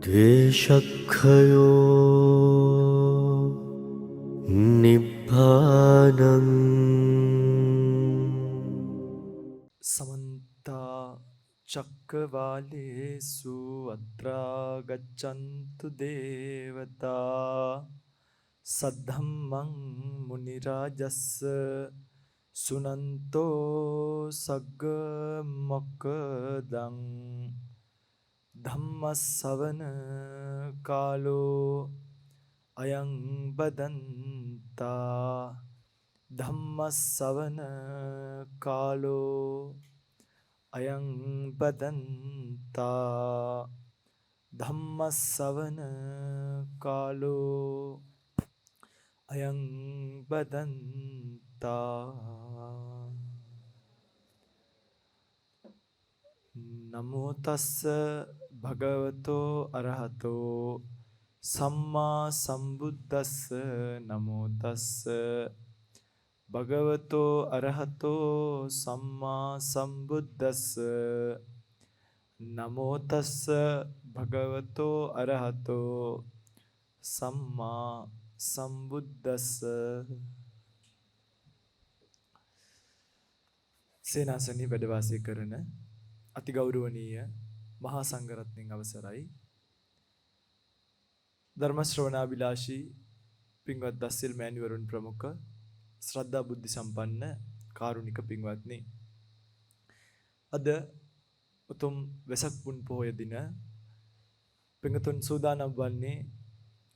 ද්වේෂක්ඛයෝ නිබ්බානං समन्ता चक्रवालेषु अत्रा गच्छन्तु देवता सद्धम्मं मुनिराजस्स सुनन्तो सग्गमोक्खदं धम्मස්සවන කාලෝ අයං බදන්තා ධම්මස්සවන කාලෝ අයං බදන්තා ධම්මස්සවන කාලෝ අයං බදන්තා නමෝ තස්ස භගවතෝ අරහතෝ සම්මා සම්බුද්දස්ස නමෝ තස්ස භගවතෝ අරහතෝ සම්මා සම්බුද්දස්ස නමෝ තස්ස භගවතෝ අරහතෝ සම්මා සම්බුද්දස්ස සේනාසනී වැඩ වාසය කරන අතිගෞරවනීය මහා සංඝරත්නයන් අවසරයි ධර්ම ශ්‍රවණාබිලාෂී පින්වත් දස්සිල් මෑණිවරුන් ප්‍රමුඛ ශ්‍රද්ධා බුද්ධ සම්පන්න කාරුණික පින්වත්නි අද උතුම් වෙසක් පුන් පොහොය දින පින්තුන් සූදානම් වන්නේ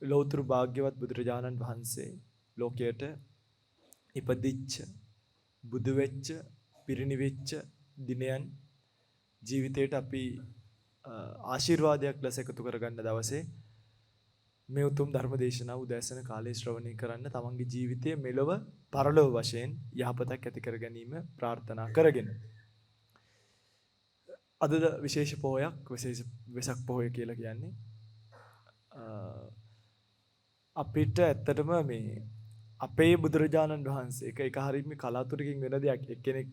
ලෞතර භාග්‍යවත් බුදුරජාණන් වහන්සේ ලෝකයට ඉපදිච්ච බුදු වෙච්ච පිරිනිවෙච්ච දිනයන් ජීවිතයට අපි ආශිර්වාදයක් ලෙස එකතු කරගන්න දවසේ මේ උතුම් ධර්ම දේශනාව උදෑසන කාලේ ශ්‍රවණය කරන්න තමන්ගේ ජීවිතයේ මෙලොව පරලොව වශයෙන් යහපතක් ඇති කර ගැනීම ප්‍රාර්ථනා කරගෙන අද විශේෂ පොහොයක් විශේෂ වෙසක් පොහොය කියලා කියන්නේ අපිට ඇත්තටම මේ අපේ බුදුරජාණන් වහන්සේ එක හරියම කලාතුරකින් වෙන දෙයක් එක්කෙනෙක්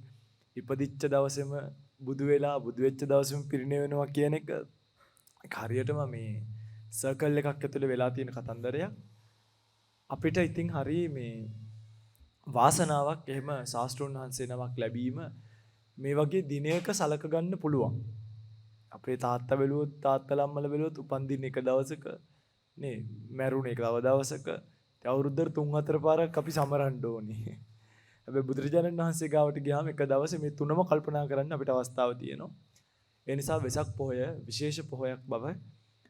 ඉපදිච්ච දවසේම බුදු වෙලා බුදු වෙච්ච දවසේම පිරිනිවෙනවා කියන එක හරියටම මේ සර්කල් එකක් ඇතුලේ වෙලා තියෙන කතන්දරයක්. අපිට ඉතින් හරි මේ වාසනාවක් එහෙම ශාස්ත්‍රඥ වහන්සේ නමක් ලැබීම මේ වගේ දිනයක සලක ගන්න පුළුවන්. අපේ තාත්තා බැලුවොත් තාත්තලා අම්මලා බැලුවොත් උපන්දින එක දවසක නේ මැරුණ එක දවසක අවුරුද්දට 3-4 පාරක් අපි සමරන්න ඕනේ. හැබැයි බුදුරජාණන් වහන්සේ ගාවට ගියාම එක දවසේ මේ තුනම කල්පනා කරන්න අපිට අවස්ථාව තියෙනවා. ඒ නිසා වෙසක් පොහොය විශේෂ පොහොයක් බව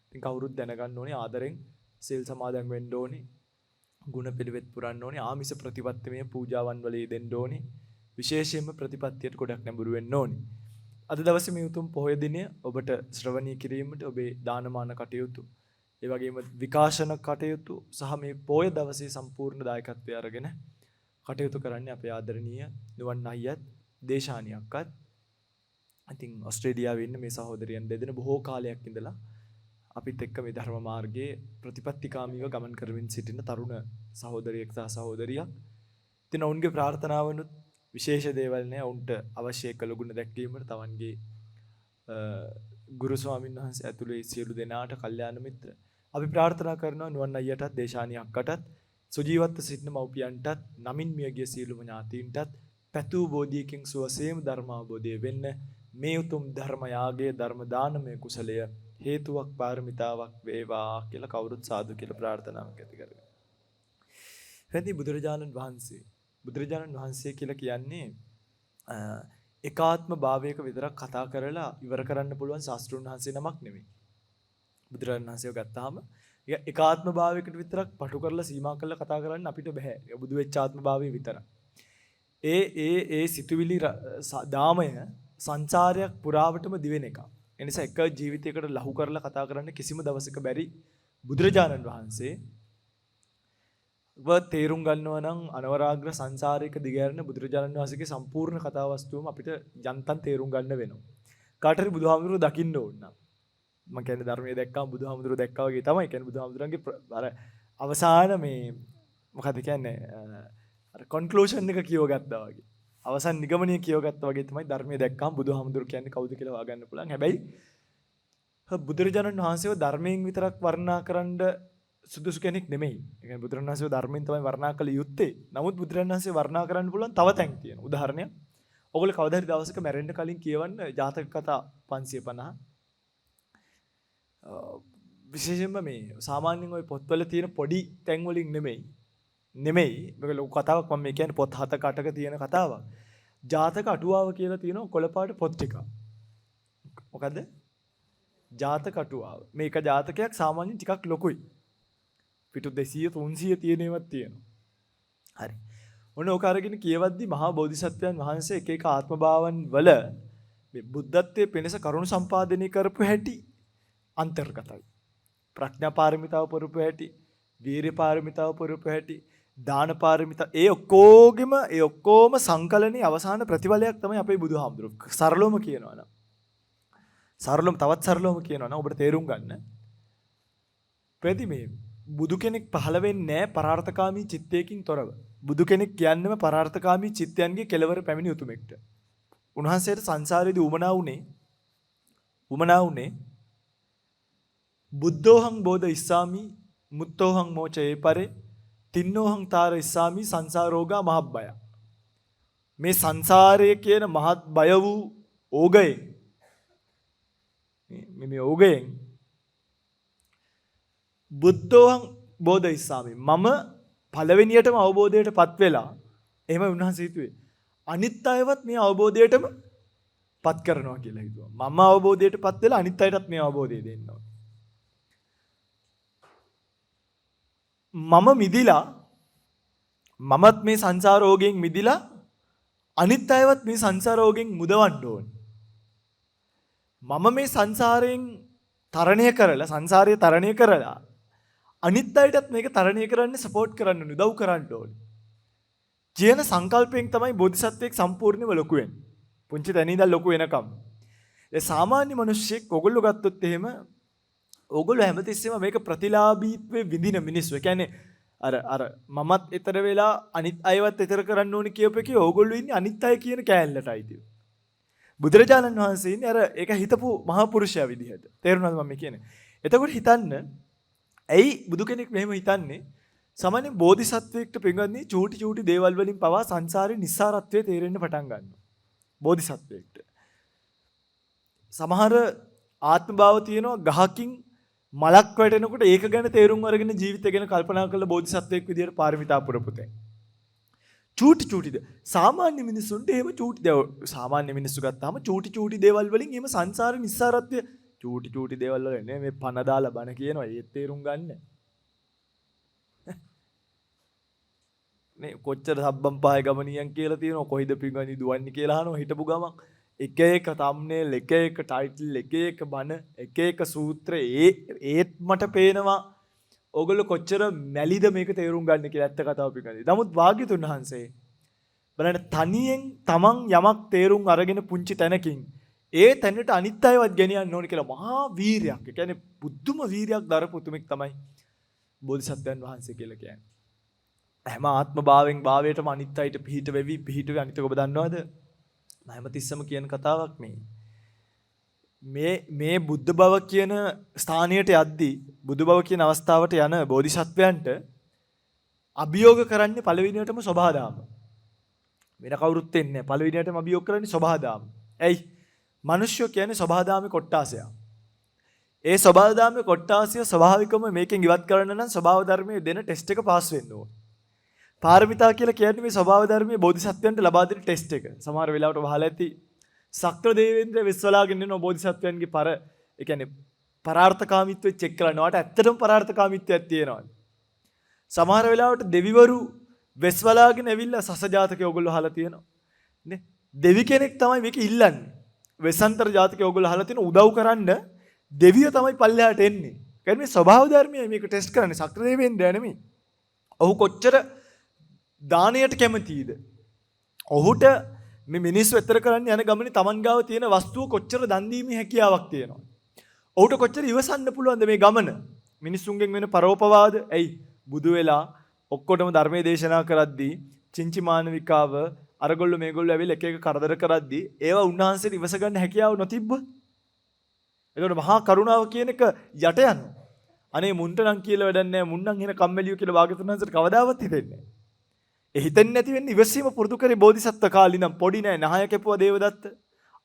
ඉතින් කවුරුත් දැනගන්න ඕනේ. ආදරෙන් සීල් සමාදන් වෙන්න ඕනේ. ගුණ පිළිවෙත් පුරන්න ඕනේ. ආමිස ප්‍රතිපත්තිමය පූජාවන් වල යෙදෙන්න ඕනේ. විශේෂයෙන්ම ප්‍රතිපත්තියට ගොඩක් නැඹුරු වෙන්න ඕනේ. අද දවසේ මේ උතුම් පොහොය දිනය ඔබට ශ්‍රවණී කිරීමට ඔබේ දානමාන කටයුතු ඒ වගේම විකාශන කටයුතු සහ මේ පොහොය දවසේ සම්පූර්ණ දායකත්වය අරගෙන කටයුතු කරන්නේ අපේ ආදරණීය නුවන් අයියත් දේශානි අක්කත්. ඉතින් ඕස්ට්‍රේලියාවේ ඉන්න මේ සහෝදරයන් දෙදෙන බොහෝ කාලයක් ඉඳලා අපිත් එක්ක මේ ධර්ම මාර්ගයේ ප්‍රතිපත්තිකාමීව ගමන් කරමින් සිටින තරුණ සහෝදරියෙක් සහ සහෝදරියක්. ඉතින් ඔවුන්ගේ ප්‍රාර්ථනාවනුත් විශේෂ දේවල් නෑ. ඔවුන්ට අවශ්‍ය කළ ගුණ දැක්වීමට තවන්ගේ ගුරු ස්වාමීන් වහන්සේ ඇතුළේ සියලු දෙනාට කල්යාණ මිත්‍ර අපි ප්‍රාර්ථනා කරනවා නුවන් අයියටත් දේශානි අක්කටත් සුජීවත්ව සිටින මව්පියන්ටත් නමින් මියගිය සියලුම ඥාතීන්ටත් පැතූ බෝධියකින් සුවසේම ධර්ම අවබෝධය වෙන්න මේ උතුම් ධර්ම යාගයේ ධර්ම දානමය කුසලය හේතුවක් පාරමිතාවක් වේවා කියලා කවුරුත් සාදු කියලා ප්‍රාර්ථනාවක් ඇති කරගන්න. එතෙන්දී බුදුරජාණන් වහන්සේ කියලා කියන්නේ එකාත්ම භාවයක විතරක් කතා කරලා ඉවර කරන්න පුළුවන් ශාස්ත්‍රඥ වහන්සේ නමක් නෙමෙයි. බුදුරජාණන් වහන්සේව ගත්තාම එකාත්ම භාවයකට විතරක් පටු කරලා සීමා කරලා කතා කරන්න අපිට බෑ. බුදු වෙච්ච ආත්ම භාවය විතරයි. ඒ සිතුවිලි දාමය සංසාරයක් පුරාවටම දිවෙන එක. ඒ නිසා එක ජීවිතයකට ලහු කරලා කතා කරන්න කිසිම දවසක බැරි බුදුරජාණන් වහන්සේ තේරුම් ගන්නවා නම් අනවරාග්‍ර සංසාරයක දිගහැරෙන බුදුරජාණන් වහන්සේගේ සම්පූර්ණ කතා වස්තුවම අපිට යන්තම් තේරුම් ගන්න වෙනවා. කාටරි බුදුහාමුදුරුවෝ දකින්න ඕන නම් මම කියන්නේ ධර්මයේ දැක්කම බුදුහාමුදුරුවෝ දැක්කා වගේ තමයි. කියන්නේ බුදුහාමුදුරන්ගේ අර අවසාන මේ මොකද කියන්නේ අර කන්ක්ලූෂන් එක කියව ගත්තා වගේ. අවසන් නිගමනය කියව ගත්තා වගේ තමයි ධර්මයේ දැක්කම බුදුහාමුදුරුවෝ කියන්නේ කවුද කියලා හොයාගන්න පුළුවන්. හැබැයි බුදුරජාණන් වහන්සේව ධර්මයෙන් විතරක් වර්ණනා කරන්න සුදුසු කෙනෙක් නෙමෙයි. ඒ කියන්නේ බුදුරජාණන් වහන්සේව ධර්මයෙන් තමයි වර්ණනා කළ යුත්තේ. නමුත් බුදුරජාණන් වහන්සේ වර්ණනා කරන්න පුළුවන් තව තැන් තියෙනවා. උදාහරණයක්. ඔයගොල්ලෝ කවදා හරි දවසක මැරෙන්න කලින් කියවන්න ජාතක කතා 550. විශේෂයෙන්ම මේ සාමාන්‍යයෙන් ওই පොත්වල තියෙන පොඩි තැන් වලින් නෙමෙයි. මේක ලොකු කතාවක්. මම මේ කියන්නේ පොත් 7ක 8ක තියෙන කතාවක්. ජාතක අටුවාව කියලා තියෙනවා කොළපාට පොත් ටික. මොකද්ද? ජාතක අටුවාව. මේක ජාතකයක් සාමාන්‍යයෙන් ටිකක් ලොකුයි. පිටු 200 300 තියෙන ඒවාත් තියෙනවා. හරි. ඔන්න ඔක අරගෙන කියවද්දි මහා බෝධිසත්වයන් වහන්සේ එක එක ආත්මභාවන් වල මේ බුද්ධත්වයේ වෙනස කරුණු සම්පාදනය කරපු හැටි අන්තර්ගතයි. ප්‍රඥා පාරමිතාව පුරපු හැටි, වීර්ය පාරමිතාව පුරපු හැටි, දාන පාරමිතා ඒ ඔක්කොම සංකලනයේ අවසාන ප්‍රතිඵලයක් තමයි අපේ බුදුහාමුදුරුවෝ. සරලවම කියනවා නම්. තවත් සරලවම කියනවා නම් ඔබට තේරුම් ගන්න. ප්‍රතිමේ බුදු කෙනෙක් පහළ වෙන්නේ නැහැ පරාර්ථකාමී චිත්තයකින් තොරව. බුදු කෙනෙක් කියන්නේම පරාර්ථකාමී චිත්තයන්ගේ කෙලවර පැමිණි උතුමෙක්ට. උන්වහන්සේට සංසාරේදී උමනා වුණේ බුද්ධෝහං බෝධ ඉස්සාමි මුත්තෝහං මෝචයේ පරේ තින්නෝහං තාර ඉස්සාමි සංසාරෝගා මහබ්බය. මේ සංසාරයේ කියන මහත් බය වූ ඕගයෙන් මේ ඕගයෙන් බුද්ධෝහං බෝධ ඉස්සාමි මම පළවෙනියටම අවබෝධයටපත් වෙලා එහෙම උන්වහන්සේ හිතුවේ අනිත් අයවත් මේ අවබෝධයටම පත් කරනවා කියලා හිතුවා. මම අවබෝධයටපත් වෙලා අනිත් අයටත් මේ අවබෝධය දෙන්න ඕන. මම මිදිලා මමත් මේ සංසාර රෝගයෙන් මිදිලා අනිත් අයවත් මේ සංසාර රෝගයෙන් මුදවන්න ඕන. මම මේ සංසාරයෙන් සංසාරය තරණය කරලා අනිත් අයටත් මේක තරණය කරන්න සපෝට් කරන්න උදව් කරන්න ඕනේ. ජීවන සංකල්පයෙන් තමයි බෝධිසත්වයෙක් සම්පූර්ණයෙන්ම ලොකු වෙන්නේ. පුංචි තැන ඉඳන් ලොකු වෙනකම්. ඒ සාමාන්‍ය මිනිස්සෙක් ඔයගොල්ලෝ ගත්තොත් එහෙම ඔයගොල්ලෝ හැමතිස්සෙම මේක ප්‍රතිලාභීත්වයේ විඳින මිනිස්සු. ඒ කියන්නේ අර මමත් ඊතර වෙලා අනිත් අයවත් ඊතර කරන්න ඕනේ කියපේකේ ඔයගොල්ලෝ ඉන්නේ අනිත් අය කියන කෑල්ලටයි තියෙන්නේ. බුදුරජාණන් වහන්සේ ඉන්නේ අර ඒක හිතපු මහා පුරුෂයා විදිහට. තේරුණාද මම කියන්නේ? එතකොට හිතන්න ඇයි බුදු කෙනෙක් මෙහෙම හිතන්නේ? සාමාන්‍ය බෝධිසත්වයෙක්ට පින්වත්නි චූටි දේවල් වලින් පවා සංසාරේ නිස්සාරත්වයේ තේරෙන්න පටන් ගන්නවා. බෝධිසත්වයෙක්ට. සමහර ආත්මභාව තියෙනවා ගහකින් මලක් වැටෙනකොට ඒක ගැන තේරුම් අරගෙන ජීවිතය ගැන කල්පනා කරලා බෝධිසත්වයෙක් විදියට පාරමිතා පුරපුතේ. චූටි සාමාන්‍ය මිනිස්සුන්ට එහෙම සාමාන්‍ය මිනිස්සු ගත්තාම චූටි දේවල් වලින් එහෙම සංසාරේ නිස්සාරත්වය චූටි දේවල් වල නේ මේ පන දාලා බන කියනවා ඒත් තේරුම් ගන්න. මේ කොච්චර සබ්බම් පහේ ගමනියන් කියලා තියෙනවා කොයිද පිංගනි දුවන්නේ කියලා අහනවා හිටපු ගමන් එක එක thumbnail එක එක title එක එක බන එක එක සූත්‍ර ඒත් මට පේනවා ඕගොල්ලෝ කොච්චර මැලිද මේක තේරුම් ගන්න කියලා ඇත්ත කතාව පිංගනි. නමුත් වාග්යතුන් වහන්සේ බලන්න තනියෙන් තමන් යමක් තේරුම් අරගෙන පුංචි තැනකින් ඒ තැනට අනිත් අයවත් ගෙනියන්න ඕනේ කියලා මහා වීරයක්. ඒ කියන්නේ බුද්ධම වීරයක් දරපු උතුමෙක් තමයි බෝධිසත්වයන් වහන්සේ කියලා කියන්නේ. හැම ආත්ම භාවයටම අනිත් අයට පිහිට වෙවි අනිත් ඔබ දන්නවද? මම හැමතිස්සම කියන කතාවක් මේ බුද්ධ බව කියන ස්ථානයට යද්දී බුදු බව කියන අවස්ථාවට යන බෝධිසත්වයන්ට අභියෝග කරන්නේ පළවෙනියටම සබහාදාම. වෙන කවුරුත් වෙන්නේ නැහැ. පළවෙනියටම අභියෝග කරන්නේ සබහාදාම. ඇයි? මිනිස්සු කියන්නේ සබහාදාමේ කොට්ටාසයක්. ඒ සබහාදාමේ කොට්ටාසිය ස්වභාවිකවම මේකෙන් ඉවත් කරන්න නම් ස්වභාව ධර්මයේ දෙන ටෙස්ට් එක පාස් වෙන්න ඕන. පාරමිතා කියලා කියන්නේ මේ ස්වභාව ධර්මයේ බෝධිසත්වයන්ට ලබා දෙන ටෙස්ට් එක. සමහර වෙලාවට වහලා ඇති සක්‍ර දේවේන්ද්‍ර විශ්වලාගෙන ඉන්න බෝධිසත්වයන්ගේ ඒ කියන්නේ පරාර්ථකාමීත්වය චෙක් කරනවාට ඇත්තටම පරාර්ථකාමීත්වයක් තියෙනවා. සමහර වෙලාවට දෙවිවරු වෙස්වලාගෙන ඇවිල්ලා සසජාතකය ඔයගොල්ලෝ අහලා තියෙනවා. නේ? දෙවි කෙනෙක් තමයි මේක ඉල්ලන්නේ. වෙසන්තර ජාතකය ඔයගොල්ලෝ අහලා තියෙන උදව් කරන්න දෙවියෝ තමයි පල්ලෙහාට එන්නේ. කියන්නේ මේ ස්වභාව ධර්මයයි මේක ටෙස්ට් කරන්නේ සක්‍ර දේවේන්ද්‍රයා නෙමෙයි. ඔහු කොච්චර දානයට කැමතිද? ඔහුට මේ මිනිස්සු එතර කරන්න යන ගමනේ Taman ගාව තියෙන වස්තුව කොච්චර දන් දීමේ හැකියාවක් තියෙනවද? ඔහුට කොච්චර ඉවසන්න පුළුවන්ද මේ ගමන? මිනිස්සුන්ගෙන් වෙන පරෝපවාද ඇයි බුදු වෙලා ඔක්කොටම ධර්මයේ දේශනා කරද්දී චින්චි මානවිකාව මේගොල්ලෝ ඇවිල්ලා එක එක කරදර කරද්දී ඒවා උන්වහන්සේට ඉවස ගන්න හැකියාව නොතිබ්බ. එතකොට මහා කරුණාව කියන එක යට යනවා. අනේ මුන්ට නම් කියලා වැඩක් නැහැ. මුන් නම් එන කම්මැලියෝ කියලා භාග්‍යවතුන් වහන්සේට කවදාවත් හිතෙන්නේ නැහැ. ඒ හිතෙන්නේ නැති වෙන්නේ ඉවසීම පුරුදු කරේ බෝධිසත්ව කාලේ නම් පොඩි නෑ. නහය කැපුවා දේවදත්ත.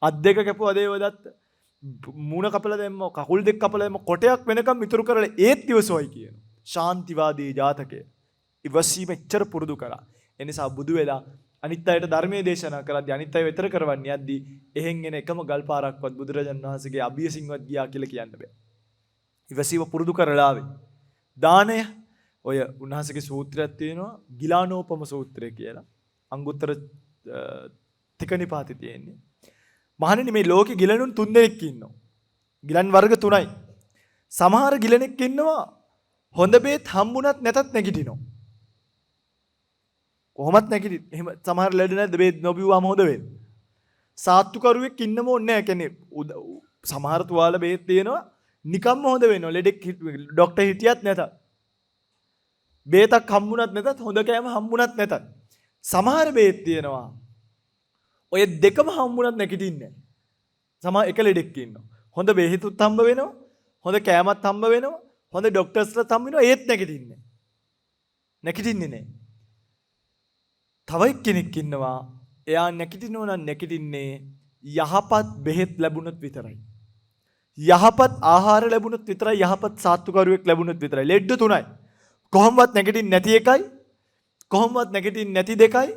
අත් දෙක කැපුවා දේවදත්ත. මූණ කපලා දැම්ම කකුල් දෙක කපලා දැම්ම කොටයක් වෙනකම් ඉතුරු කරලා ඒත් ඉවසොයි කියනවා. ශාන්තිවාදී ජාතකය. ඉවසීම එච්චර පුරුදු කරා. ඒ නිසා බුදු වෙලා අනිත් අයට ධර්මයේ දේශනා කරද්දී අනිත් අය විතර කරවන්නේ යද්දී එහෙන් එන එකම ගල් පාරක්වත් බුදුරජාණන් වහන්සේගේ අභියසින්වත් ගියා කියලා කියන්න බෑ. ඉවසීම පුරුදු කරලා ආවේ. දානය ඔය උන්වහන්සේගේ සූත්‍රයක් තියෙනවා ගිලානෝපම සූත්‍රය කියලා. අංගුත්තර තිකනිපාතේ තියෙන්නේ. මහණෙනි මේ ලෝකේ ගිලනුන් 3 දෙනෙක් ඉන්නවා. ගිලන් වර්ග 3යි. සමහර ගිලනෙක් ඉන්නවා හොඳ බේත් හම්බුණත් නැතත් නැගිටිනවා. කොහොමත් නැගිටින. එහෙම සමහර ලෙඩ නැද්ද බේත් නොබිව්වම හොඳ වෙන්නේ. සාත්තුකරුවෙක් ඉන්නම ඕනේ නැහැ. කියන්නේ සමහර තුවාල බේත් තියෙනවා නිකම්ම හොඳ වෙනවා. ලෙඩෙක් ડોක්ටර් හිටියත් නැතත්. බේතක් හම්බුණත් නැතත් හොඳ කෑම හම්බුණත් නැතත්. සමහර බේත් තියෙනවා ඔය දෙකම හම්බුණත් නැගිටින්නේ නැහැ. සමහර එක ලෙඩෙක් ඉන්නවා. හොඳ බෙහෙතුත් හම්බ වෙනවා. හොඳ කෑමත් හම්බ වෙනවා. හොඳ ડોක්ටර්ස්ලාත් හම්බ වෙනවා. ඒත් නැගිටින්නේ නැහැ. නැගිටින්නේ නැහැ. තව එක්කෙනෙක් ඉන්නවා. එයා නැගිටිනෝ නම් නැගිටින්නේ යහපත් බෙහෙත් ලැබුණොත් විතරයි. යහපත් ආහාර ලැබුණොත් විතරයි. යහපත් සාත්තුකරුවෙක් ලැබුණොත් විතරයි. ලෙඩ තුනයි. කොහොමවත් නැගිටින්නේ නැති එකයි. කොහොමවත් නැගිටින්නේ නැති දෙකයි.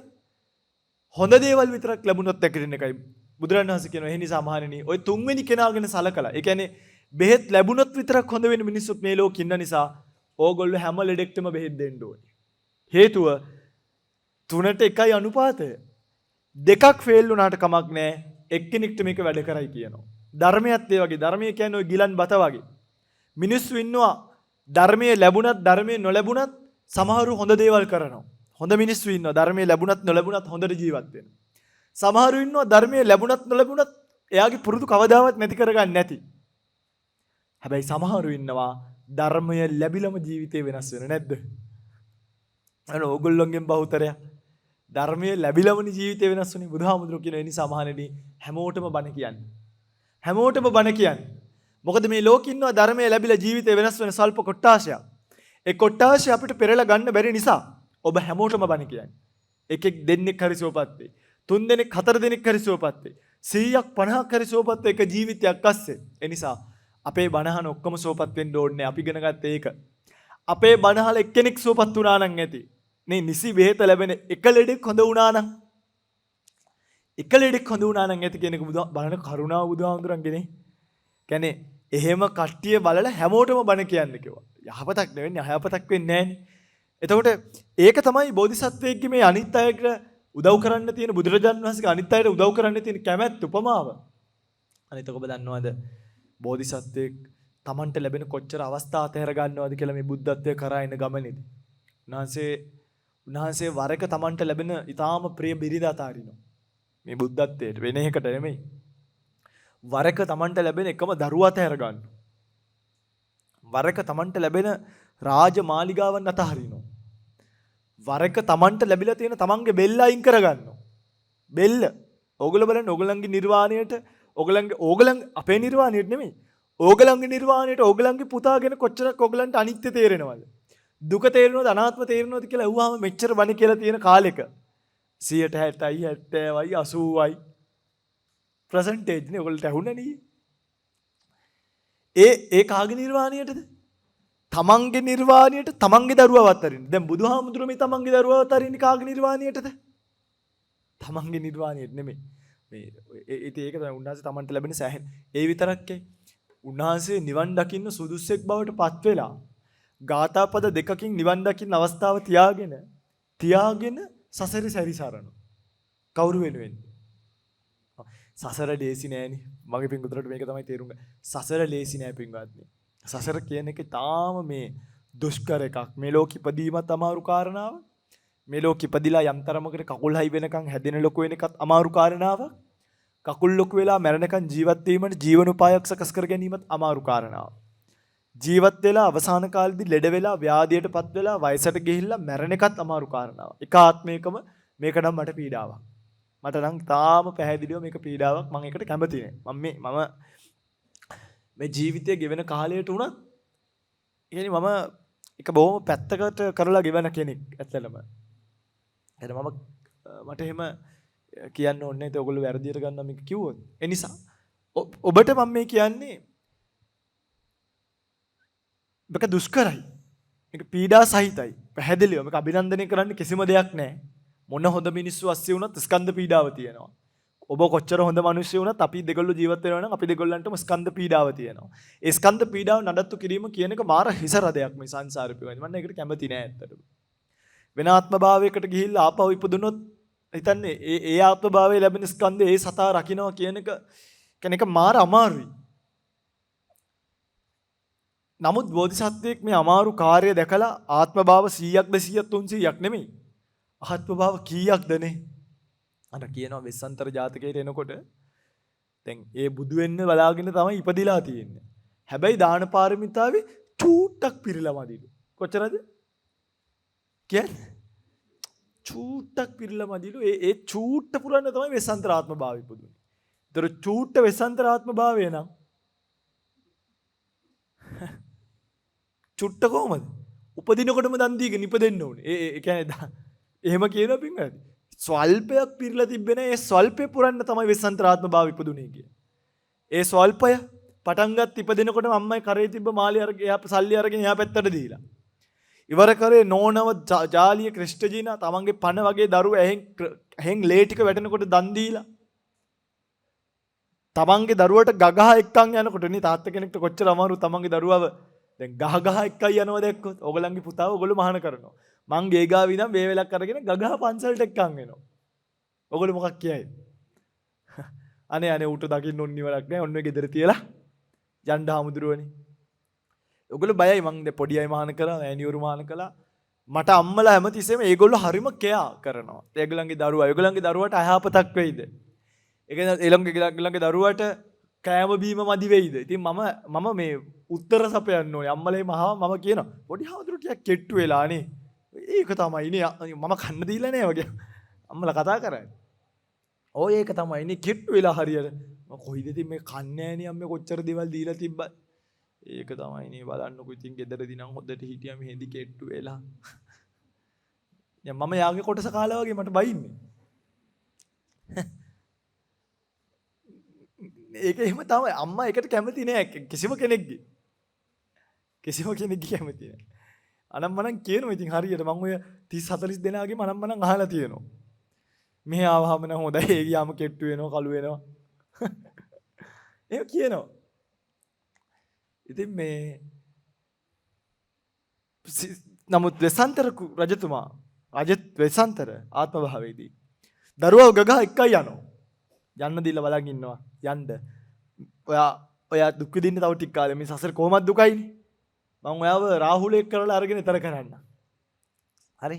හොඳ දේවල් විතරක් ලැබුණොත් නැගිටින එකයි. බුදුරණන් වහන්සේ කියනවා ඒ නිසා මහණෙනි ඔය තුන්වෙනි කෙනාගෙන සලකලා. ඒ කියන්නේ බෙහෙත් ලැබුණොත් විතරක් හොඳ වෙන මිනිස්සුත් මේ ලෝකෙ ඉන්න නිසා ඕගොල්ලෝ හැම ලෙඩෙක්ටම බෙහෙත් දෙන්න ඕනේ. හේතුව 3ට 1යි අනුපාතය. දෙකක් ෆේල් වුණාට කමක් නැහැ. එක්කෙනෙක්ට මේක වැඩ කරයි කියනවා. ධර්මයත් ඒ වගේ. ධර්මය කියන්නේ ඔය ගිලන් බත වගේ. මිනිස්සු ඉන්නවා ධර්මයේ ලැබුණත් ධර්මයේ නොලැබුණත් සමහරු හොඳ දේවල් කරනවා. හොඳ මිනිස්සු ඉන්නවා ධර්මයේ ලැබුණත් නොලැබුණත් හොඳට ජීවත් වෙනවා. සමහරු ඉන්නවා ධර්මයේ ලැබුණත් නොලැබුණත් එයාගේ පුරුදු කවදාවත් නැති කරගන්නේ නැති. හැබැයි සමහරු ඉන්නවා ධර්මය ලැබිලම ජීවිතේ වෙනස් වෙන නැද්ද? අනේ ඕගොල්ලොන්ගෙන් බහුතරයක් ධර්මයේ ලැබිලමනේ ජීවිතේ වෙනස් වෙන්නේ. බුදුහාමුදුරුවෝ කියන ඒ නිසා මහණෙනි හැමෝටම බණ කියන්නේ. හැමෝටම බණ කියන්නේ. මොකද මේ ලෝකෙ ඉන්නවා ධර්මයේ ලැබිලා ජීවිතේ වෙනස් වෙන සල්ප කොට්ටාශයක්. ඒ කොට්ටාශය අපිට පෙරලා ගන්න බැරි නිසා ඔබ හැමෝටම බණ කියන්නේ. එකෙක් දෙන්නෙක් හරි සුවපත් වෙයි. 3 දෙනෙක් 4 දෙනෙක් හරි සුවපත් වෙයි. 100ක් 50ක් හරි සුවපත් වෙයි එක ජීවිතයක් අස්සේ. ඒ නිසා අපේ බණහන ඔක්කොම සුවපත් වෙන්න ඕනේ. අපි ඉගෙන ගත්තේ ඒක. අපේ බණහල එක්කෙනෙක් සුවපත් වුණා නම් ඇති. නේ නිසි බෙහෙත ලැබෙන එක ලෙඩෙක් හොඳ වුණා නම් එක ලෙඩෙක් හොඳ වුණා නම් ඇති කියන එක බලන කරුණාව බුදුහාමුදුරන්ගේනේ. කියන්නේ එහෙම කට්ටිය බලලා හැමෝටම බණ කියන්න කිව්වා. යහපතක් නෙවෙන්නේ අයහපතක් වෙන්නේ නැහනේ. එතකොට ඒක තමයි බෝධිසත්වයෙක්ගේ මේ අනිත් අයට උදව් කරන්න තියෙන බුදුරජාණන් වහන්සේගේ අනිත් අයට උදව් කරන්න තියෙන කැමැත්ත උපමාව. අනිත් ඔබ දන්නවද බෝධිසත්වයෙක් Tamanට ලැබෙන කොච්චර අවස්ථා අතහැර ගන්නවද කියලා මේ බුද්ධත්වයේ කරා එන ගමනේදී. උන්වහන්සේ වරක Tamanට ලැබෙන ඊටාම ප්‍රිය බිරිඳ අතාරිනවා. මේ බුද්ධත්වයට වෙන එකකට නෙමෙයි. වරක Tamanට ලැබෙන එකම දරුවා අතහැර ගන්නවා. වරක Tamanට ලැබෙන රාජමාලිගාවන් අතහරිනවා. වරක Tamanට ලැබිලා තියෙන Tamanගේ බෙල්ල අයින් කරගන්නවා. බෙල්ල. ඕගොල්ලෝ බලන්න ඕගොල්ලන්ගේ නිර්වාණයට ඕගොල්ලන් අපේ නිර්වාණයට නෙමෙයි. ඕගොල්ලන්ගේ නිර්වාණයට ඕගොල්ලන්ගේ පුතා ගැන කොච්චරක් ඕගොල්ලන්ට අනිත්‍ය තේරෙනවද? දුක තේරෙනවද අනාත්ම තේරෙනවද කියලා අහුවාම මෙච්චර බණ කියලා තියෙන කාලෙක 60යි 70යි 80යි ප්‍රසන්ටේජ් නේ ඔයගොල්ලන්ට ඇහුණා නේ. ඒ කාගේ නිර්වාණයටද? තමන්ගේ නිර්වාණයට තමන්ගේ දරුවව අතරින්. දැන් බුදුහාමුදුරුවෝ මේ තමන්ගේ දරුවව අතරින් කාගේ නිර්වාණයටද? තමන්ගේ නිර්වාණයට නෙමෙයි. මේ ඒක තමයි උන්වහන්සේ තමන්ට ලැබෙන සෑහෙන. ඒ විතරක්කේ උන්වහන්සේ නිවන් දකින්න සුදුස්සෙක් බවට පත් වෙලා ගාථා පද දෙකකින් නිවන් දකින්න අවස්ථාව තියාගෙන සසර සැරිසරන. කවුරු වෙනුවෙන්ද? සසර ලේසි නෑනේ. මගේ පින්වතුන්ට මේක තමයි තේරුම් ගන්න. සසර ලේසි නෑ පින්වත්නි. සසර කියන එක තාම මේ දුෂ්කර එකක්. මේ ලෝක ඉපදීමත් අමාරු කාරණාවක්. මේ ලෝක ඉපදිලා යම් තරමකට කකුල් හයි වෙනකන් හැදෙන ලොකු වෙන එකත් අමාරු කාරණාවක්. කකුල් ලොකු වෙලා මැරෙනකන් ජීවත් වීමට ජීවනෝපායක් සකස් කර ගැනීමත් අමාරු කාරණාවක්. ජීවත් වෙලා අවසාන කාලෙදි ලෙඩ වෙලා ව්‍යාධියටපත් වෙලා වයසට ගිහිල්ලා මැරෙන එකත් අමාරු කාරණාවක්. එක ආත්මයකම මේක නම් මට පීඩාවක්. මට නම් තාම පැහැදිලිව මේක පීඩාවක්. මම ඒකට කැමති නෑ. මම මේ ජීවිතයේ ගෙවෙන කාලයට උනත් කියන්නේ මම එක බොහොම පැත්තකට කරලා ගෙවන කෙනෙක් ඇත්තටම. එහෙනම් මට එහෙම කියන්න ඕනේ නැහැ. ඔයගොල්ලෝ වැරදියට ගන්නවා මේක කිව්වොත්. ඒ නිසා ඔබට මම මේ කියන්නේ මේක දුෂ්කරයි. මේක පීඩා සහිතයි. පැහැදිලිව මේක අභිනන්දනය කරන්න කිසිම දෙයක් නැහැ. මොන හොඳ මිනිස්සු අස්සේ වුණත් ස්කන්ධ පීඩාව තියෙනවා. ඔබ කොච්චර හොඳ මිනිස්සු වුණත් අපි දෙගොල්ලෝ ජීවත් වෙනවා නම් අපි දෙගොල්ලන්ටම ස්කන්ධ පීඩාව තියෙනවා. ඒ ස්කන්ධ පීඩාව නඩත්තු කිරීම කියන එක මාර හිස රදයක් මේ සංසාරේ පිළිවෙල. මම ඒකට කැමති නෑ ඇත්තටම. වෙන ආත්ම භාවයකට ගිහිල්ලා ආපහු ඉපදුනොත් හිතන්නේ ඒ ආත්ම භාවයේ ලැබෙන ස්කන්ධය ඒ සතා රකින්නවා කියන එක මාර අමාරුයි. නමුත් බෝධිසත්වයෙක් මේ අමාරු කාර්යය දැකලා ආත්ම භාව 100ක් 200ක් 300ක් නෙමෙයි. ආත්ම භාව කීයක්ද නේ? අර කියනවා වෙස්සන්තර ජාතකයට එනකොට දැන් ඒ බුදු වෙන්න බලාගෙන තමයි ඉපදිලා තියෙන්නේ. හැබැයි දාන පාරමිතාවේ චූට්ටක් පිරিলা මදිලු. කොච්චරද? කියන්නේ චූට්ටක් පිරিলা මදිලු. ඒ චූට්ට පුරන්න තමයි වෙස්සන්තර ආත්ම භාවය ඉපදුනේ. ඒතර චූට්ට වෙස්සන්තර ආත්ම භාවය නම් චුට්ට කොහමද? උපදිනකොටම දන් දීගෙන ඉපදෙන්න ඕනේ. ඒ කියන්නේ එහෙම කියනවා පින්වත්නි. ස්වල්පයක් පිරලා තිබෙන ඒ ස්වල්පේ පුරන්න තමයි වෙස්සන්තරාත්ම භාව ඉපදුනේ කිය. ඒ ස්වල්පය පටන් ගත් ඉපදිනකොට අම්මයි කරේ තිබ්බ මාළි අරගෙන එයා සල්ලි අරගෙන එයා පැත්තට දීලා. ඉවර කරේ නෝනව ජාලිය ක්‍රිස්ටජීනා තමන්ගේ පණ වගේ දරුව ඇහෙන් ලේ ටික වැටෙනකොට දන් දීලා. තමන්ගේ දරුවට ගගහ එක්කන් යනකොට නේ තාත්තා කෙනෙක්ට කොච්චර අමාරු තමන්ගේ දරුවව දැන් ගහ එක්කයි යනවා දැක්කොත් ඕගලන්ගේ පුතාව ඕගොල්ලෝ මහාන කරනවා. මං ගේ ගාව ඉඳන් වේලක් අරගෙන ගගහ පන්සලට එක්කන් එනවා. ඔයගොල්ලෝ මොකක් කියයි? අනේ ඌට දකින්න ඕන නිවලක් නෑ. ඔන්න ඔය ගෙදර තියලා යන්න හමුදුරුවනේ. ඔයගොල්ලෝ බයයි මං පොඩි අය මහාන කරා, ඈනියෝරු මහාන කළා. මට අම්මලා හැමතිස්සෙම ඒගොල්ලෝ හරිම කෙයා කරනවා. ඒගොල්ලන්ගේ දරුවාට අයහපතක් වෙයිද? ඒගොල්ලන්ගේ දරුවාට කෑම බීම මදි වෙයිද? ඉතින් මම මේ උත්තර සපයන්න ඕනේ. අම්මලේ මහා මම කියනවා පොඩි හාමුදුරු ටිකක් කෙට්ටු වෙලානේ. ඒක තමයිනේ මම කන්න දීලා නෑ වගේ. අම්මලා කතා කරන්නේ. ඔය ඒක තමයිනේ කෙට්ටු වෙලා හරියට. මම කොයිද ඉතින් මේ කන්නේ නෑනේ අම්මේ කොච්චර දේවල් දීලා තිබ්බත්. ඒක තමයිනේ බලන්නකෝ ඉතින් ගෙදරදී නම් හොද්දට හිටියා මෙහෙදි කෙට්ටු වෙලා. දැන් මම යාගේ කොටස කාලා වගේ මට බයින්නේ. ඒක එහෙම තමයි. අම්මා ඒකට කැමති නෑ කිසිම කෙනෙක්ගේ. කැමති නෑ. අනම්මනම් කියනවා ඉතින් හරියට මම ඔය 30 40 දෙනාගේම අනම්මනම් අහලා තියෙනවා. මෙහෙ ආවහම නම් හොඳයි. ඒ ගියාම කෙට්ටු වෙනවා, කළු වෙනවා. ඒක කියනවා. ඉතින් මේ නමුත් වෙසන්තර රජතුමා වෙසන්තර ආත්ම භාවයේදී දරුවව ගගහ එක්කයි යනවා. යන්න දීලා බලන් ඉන්නවා. යන්න. ඔයා දුක් විඳින්න තව ටික කාලෙ මේ සසර කොහොමද දුකයිනේ. මම ඔයාව රාහුල එක්ක කරලා අරගෙන ඊතර කරන්න. හරි.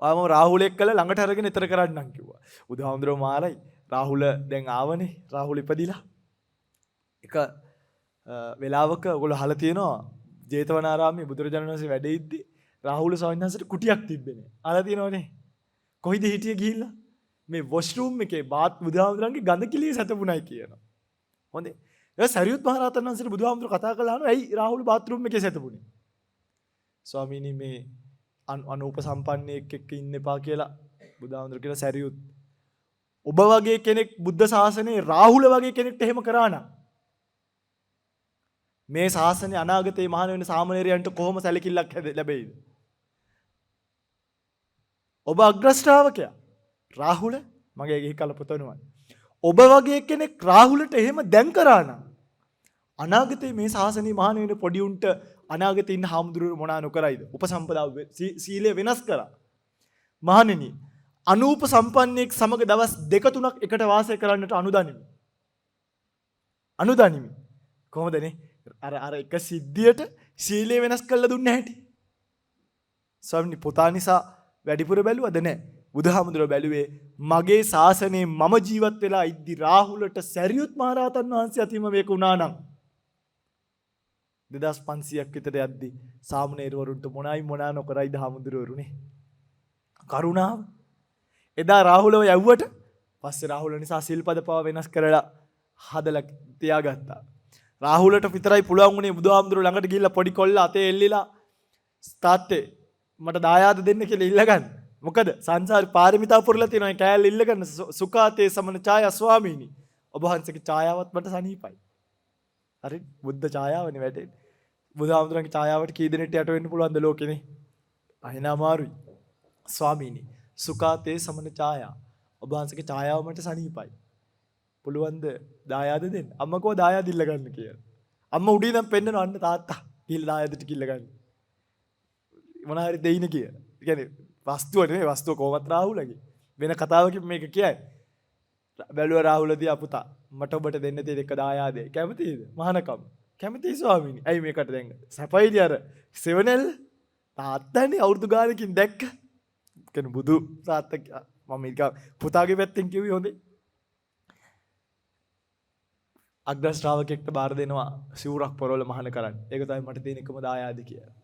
ඔයාම රාහුල එක්ක කරලා ළඟට අරගෙන ඊතර කරන්නම් කිව්වා. බුදුහාමුදුරුවෝ මාරයි. රාහුල දැන් ආවනේ. රාහුල ඉපදිලා. එක වෙලාවක ඔයගොල්ලෝ අහලා තියෙනවා ජේතවනාරාමයේ බුදුරජාණන් වහන්සේ වැඩ ඉද්දි රාහුල ස්වාමීන් වහන්සේට කුටියක් තිබ්බේ. අහලා තියෙනවනේ. කොයිද හිටියේ ගිහිල්ලා? මේ වොෂ්රූම් එකේ බුදුහාමුදුරන්ගේ ගඳ කිලිය සැතපුණයි කියනවා. හොඳේ. ඒ සරියුත් මහ රහතන් වහන්සේට බුදුහාමුදුර කතා කළා අහනවා ඇයි රාහුල බාත්රූම් එකේ සැතපුණේ? ස්වාමීනි මේ අනූප සම්පන්නෙක් එක්ක ඉන්න එපා කියලා බුදුහාමුදුර කියලා සරියුත්. ඔබ වගේ කෙනෙක් බුද්ධ ශාසනයේ රාහුල වගේ කෙනෙක්ට එහෙම කරා නම් මේ ශාසනය අනාගතේ මහාන වෙන සාමණේරයන්ට කොහොම සැලකිල්ලක් ලැබෙයිද? ඔබ අග්‍රශ්‍රාවකයා. රාහුල මගේ ගිහි කලපතනවා. ඔබ වගේ කෙනෙක් රාහුලට එහෙම දැන් කරා නම් අනාගතේ මේ ශාසනයේ මහාන වෙන පොඩි උන්ට අනාගතේ ඉන්න හාමුදුරුවෝ මොනා නොකරයිද? උපසම්පදා සීලය වෙනස් කරා. මහණෙනි අනූප සම්පන්නෙක් සමග දවස් 2-3ක් එකට වාසය කරන්නට අනුදනිමි. කොහොමදනේ? අර එක සිද්ධියට සීලය වෙනස් කරලා දුන්නේ නැහැටි. ස්වාමීනි පුතා නිසා වැඩිපුර බැලුවද නැහැ. බුදුහාමුදුරුවෝ බැලුවේ මගේ ශාසනයේ මම ජීවත් වෙලා ඉද්දි රාහුලට සරියුත් මහ රහතන් වහන්සේ අතිම මේක වුණා නම් 2500ක් විතර යද්දි සාමණේරවරුන්ට මොනා නොකරයිද හාමුදුරුවරුනේ. කරුණාව. එදා රාහුලව යවුවට පස්සේ රාහුල නිසා සිල්පද පව වෙනස් කරලා හදලා තියාගත්තා. රාහුලට විතරයි පුළුවන් වුණේ බුදුහාමුදුරුවෝ ළඟට ගිහිල්ලා පොඩි කොල්ලා අතේ එල්ලිලා තාත්තේ මට දායාද දෙන්න කියලා ඉල්ලගන්න. මොකද සංසාරේ පාරමිතා පුරලා තියෙනවා කෑල්ල ඉල්ලගන්න සුඛාතේ සමන ඡායා ස්වාමීනි. ඔබ වහන්සේගේ ඡායාවත් මට සනීපයි. හරි බුද්ධ ඡායාවනේ වැටෙන්නේ. බුදුහාමුදුරන්ගේ ඡායාවට කී දෙනෙක්ට යට වෙන්න පුළුවන්ද ලෝකෙනේ? අහින අමාරුයි. ස්වාමීනි සුඛාතේ සමන ඡායා. ඔබ වහන්සේගේ ඡායාව මට සනීපයි. පුළුවන්ද දායාද දෙන්න? අම්මා කෝ දායාද ඉල්ල ගන්න කියලා. අම්මා උඩින් නම් පෙන්නනවා අන්න තාත්තා ගිහිල්ලා දායාද ටික ඉල්ල ගන්න. මොන හරි දෙයින කියලා. ඒ කියන්නේ වස්තුව නෙමෙයි වස්තුව කොහොමත් රාහුලගේ. වෙන කතාවකින් මේක කියයි. බැලුවා රාහුල දිහා පුතා මට ඔබට දෙන්න තියෙන එක දායාදේ. කැමතිද? මහානකම. කැමතියි ස්වාමීනි. ඇයි මේකට දෙන්න? සපයිලි අර සෙවණෙල් තාත්තනේ අවුරුදු ගානකින් දැක්ක. කියන්නේ බුදු තාත්තා මම ඒක පුතාගේ පැත්තෙන් කිව්වේ හොඳේ. අග්‍ර ශ්‍රාවකෙක්ට බාර දෙනවා සිවුරක් පොරවල මහාන කරන්න. ඒක තමයි මට තියෙන එකම දායාද කියලා.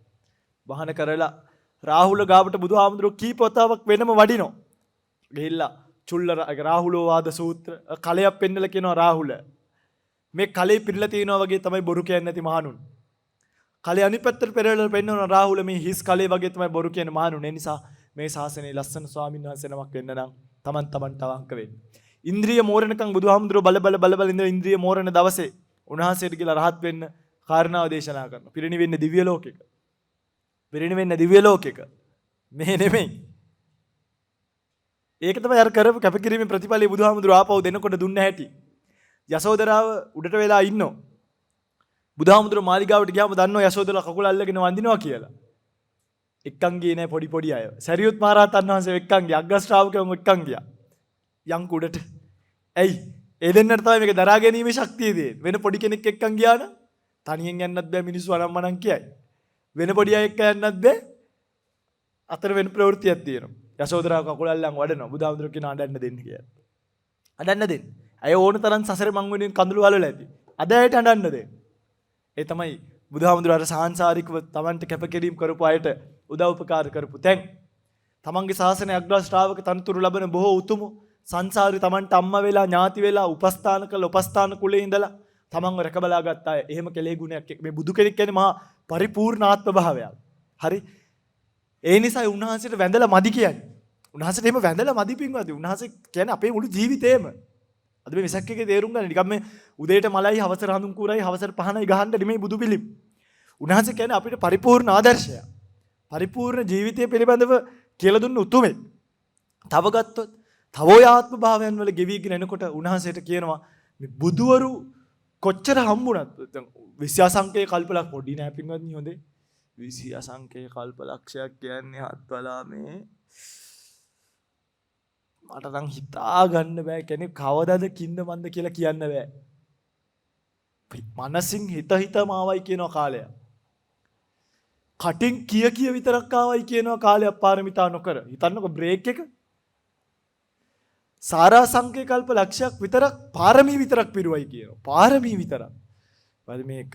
මහාන කරලා රාහුල ගාවට බුදුහාමුදුරුවෝ කීප වතාවක් වෙනම වඩිනෝ. ගිහිල්ලා චුල්ල රාහුලෝවාද සූත්‍ර කලයක් පෙන්නලා කියනවා රාහුල. මේ කලේ පිරලා තියෙනවා වගේ තමයි බොරු කියන්නේ නැති මහණුන්. කලේ අනිත් පැත්තට පෙරලලා පෙන්නනවා රාහුල මේ හිස් කලේ වගේ තමයි බොරු කියන මහණුන්. ඒ නිසා මේ ශාසනයේ ලස්සන ස්වාමීන් වහන්සේ නමක් වෙන්න නම් තමන්ට අවංක වෙන්න. ඉන්ද්‍රිය මෝරණකම් බුදුහාමුදුරුවෝ බල ඉඳ ඉන්ද්‍රිය මෝරණ දවසේ උන්වහන්සේට කියලා රහත් වෙන්න කාරණාව දේශනා කරනවා. පිරිණිවෙන්න දිව්‍ය ලෝකෙක. පිරිණිවෙන්න දිව්‍ය ලෝකෙක. මේ නෙමෙයි. ඒක තමයි අර කරපු කැපකිරීමේ ප්‍රතිඵලය බුදුහාමුදුරුවෝ ආපහු දෙනකොට දුන්න හැටි. යසෝදරාව උඩට වෙලා ඉන්නෝ. බුදුහාමුදුරුවෝ මාලිගාවට ගියාම දන්නෝ යසෝදරා කකුල අල්ලගෙන වඳිනවා කියලා. එක්කන් ගියේ නෑ පොඩි අය. සරියුත් මහ රහතන් වහන්සේ එක්කන් ගියා. අග්‍ර ශ්‍රාවකයන් එක්කන් ගියා. යම් කුඩට. ඇයි? ඒ දෙන්නට තමයි මේක දරා ගැනීමේ ශක්තිය දෙන්නේ. වෙන පොඩි කෙනෙක් එක්කන් ගියා නම් තනියෙන් යන්නත් බෑ මිනිස්සු අනම්මනම් කියයි. වෙන පොඩි අය එක්ක යන්නත් බෑ. අතර වෙන ප්‍රවෘත්තියක් තියෙනවා. යසෝදරාව කකුල අල්ලන් වඩනවා. බුදුහාමුදුරුවෝ කියන අඬන්න දෙන්න කියලා. අඬන්න දෙන්න. අය ඕන තරම් සසරේ මං වෙනුවෙන් කඳුළු වලලා ඇති. අද ඇයට අඬන්න දෙන්න. ඒ තමයි බුදුහාමුදුරුවෝ අර සාංශාරිකව Tamanට කැපකිරීම කරපු අයට උදව් උපකාර කරපු තැන්. තමන්ගේ ශාසනය අග්‍ර ශ්‍රාවක තනතුරු ලබන බොහෝ උතුමෝ සංසාරේ Tamanට අම්මා වෙලා ඥාති වෙලා උපස්ථාන කළ උපස්ථාන කුලේ ඉඳලා තමන්ව රැකබලා ගත්ත අය. එහෙම කෙලෙහි ගුණයක් මේ බුදු කෙනෙක් කියන්නේ මහා පරිපූර්ණ ආත්ම භාවයක්. හරි. ඒ නිසා උන්වහන්සේට වැඳලා මදි කියන්නේ. උන්වහන්සේට එහෙම වැඳලා මදි පින්වත්නි. උන්වහන්සේ කියන්නේ අපේ මුළු ජීවිතේම. අද මේ වෙසක් එකේ තේරුම් ගන්න නිකම් මේ උදේට මලයි හවසට හඳුන් කුරයි හවසට පහනයි ගහන්න නෙමෙයි බුදු පිළිම. උන්වහන්සේ කියන්නේ අපිට පරිපූර්ණ ආදර්ශයක්. පරිපූර්ණ ජීවිතය පිළිබඳව කියලා දුන්න උතුමෙක්. තව ගත්තොත් තව ඔය ආත්ම භාවයන් වල ගෙවිගෙන එනකොට උන්වහන්සේට කියනවා මේ බුදුවරු කොච්චර හම්බුණත් දැන් 20 අසංකේ කල්පලක් පොඩි නෑ පින්වත්නි හොඳේ 20 අසංකේ කල්පලක්ෂයක් කියන්නේ හත්වලා මේ මට නම් හිතා ගන්න බෑ කෙනෙක් කවදාද කින්න මන්ද කියලා කියන්න බෑ. මනසින් හිත මාවයි කියන කාලය. කටින් කිය විතරක් ආවයි කියනවා කාලයක් පාරමිතා නොකර. හිතන්නකො බ්‍රේක් එක. සාරා සංකේ කල්ප ලක්ෂයක් විතරක් පාරමී විතරක් පිරුවයි කියනවා. පාරමී විතරක්. වල මේ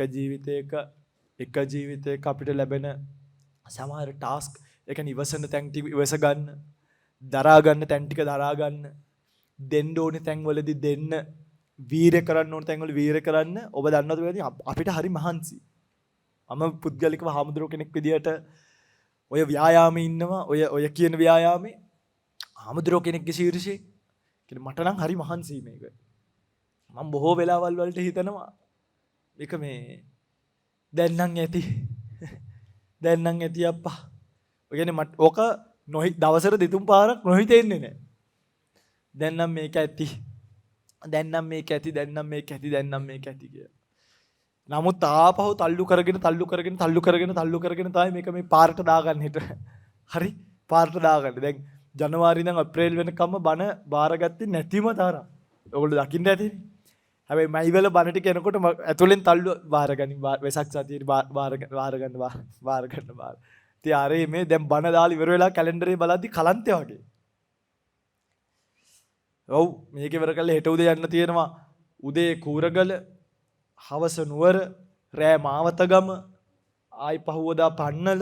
එක ජීවිතයක අපිට ලැබෙන සමහර ටාස්ක් ඒක නිවසන තැන් ටික ඉවස ගන්න, දරා ගන්න තැන් ටික දරා ගන්න, දෙන්න ඕනේ තැන් වලදී දෙන්න, වීරය කරන්න ඕනේ තැන් වල වීරය කරන්න. ඔබ දන්නවද අපිට හරි මහන්සි. මම පුද්ගලිකව හාමුදුරුව කෙනෙක් විදියට ඔය ව්‍යායාමේ ඉන්නවා. ඔය කියන ව්‍යායාමේ හාමුදුරුව කෙනෙක්ගේ ශීර්ෂයේ මට නම් හරි මහන්සි මේක. මම බොහෝ වෙලාවල් වලට හිතනවා මේක මේ දැන් නම් ඇති අප්පා. ඔය කියන්නේ මට ඕක දවසට දෙතුන් පාරක් නොහිතෙන්නේ නැහැ. දැන් නම් මේක ඇති කියලා. නමුත් ආපහු තල්ලු කරගෙන තමයි මේක මේ පාරට දාගන්න හිට. හරි පාරට දාගන්න. දැන් ජනවාරි ඉඳන් අප්‍රේල් වෙනකම්ම බණ බාරගත්තේ නැතිම තරම්. ඔයගොල්ලෝ දකින්න ඇතිනේ. හැබැයි මයිවල බණ ටික එනකොට ඇතුලෙන් තල්ලු බාරගනි. වෙසක් සතියේ බාරගන්න. ඉතින් ආරේ මේ දැන් බණ දාලා ඉවර වෙලා කැලෙන්ඩරේ බලද්දි කලන්තේ වගේ. ඔව් මේක ඉවර කරලා හෙට උදේ යන්න තියෙනවා. උදේ කූරගල, හවස නුවර, රෑ මාවතගම, ආයි පහුවදා පන්නල,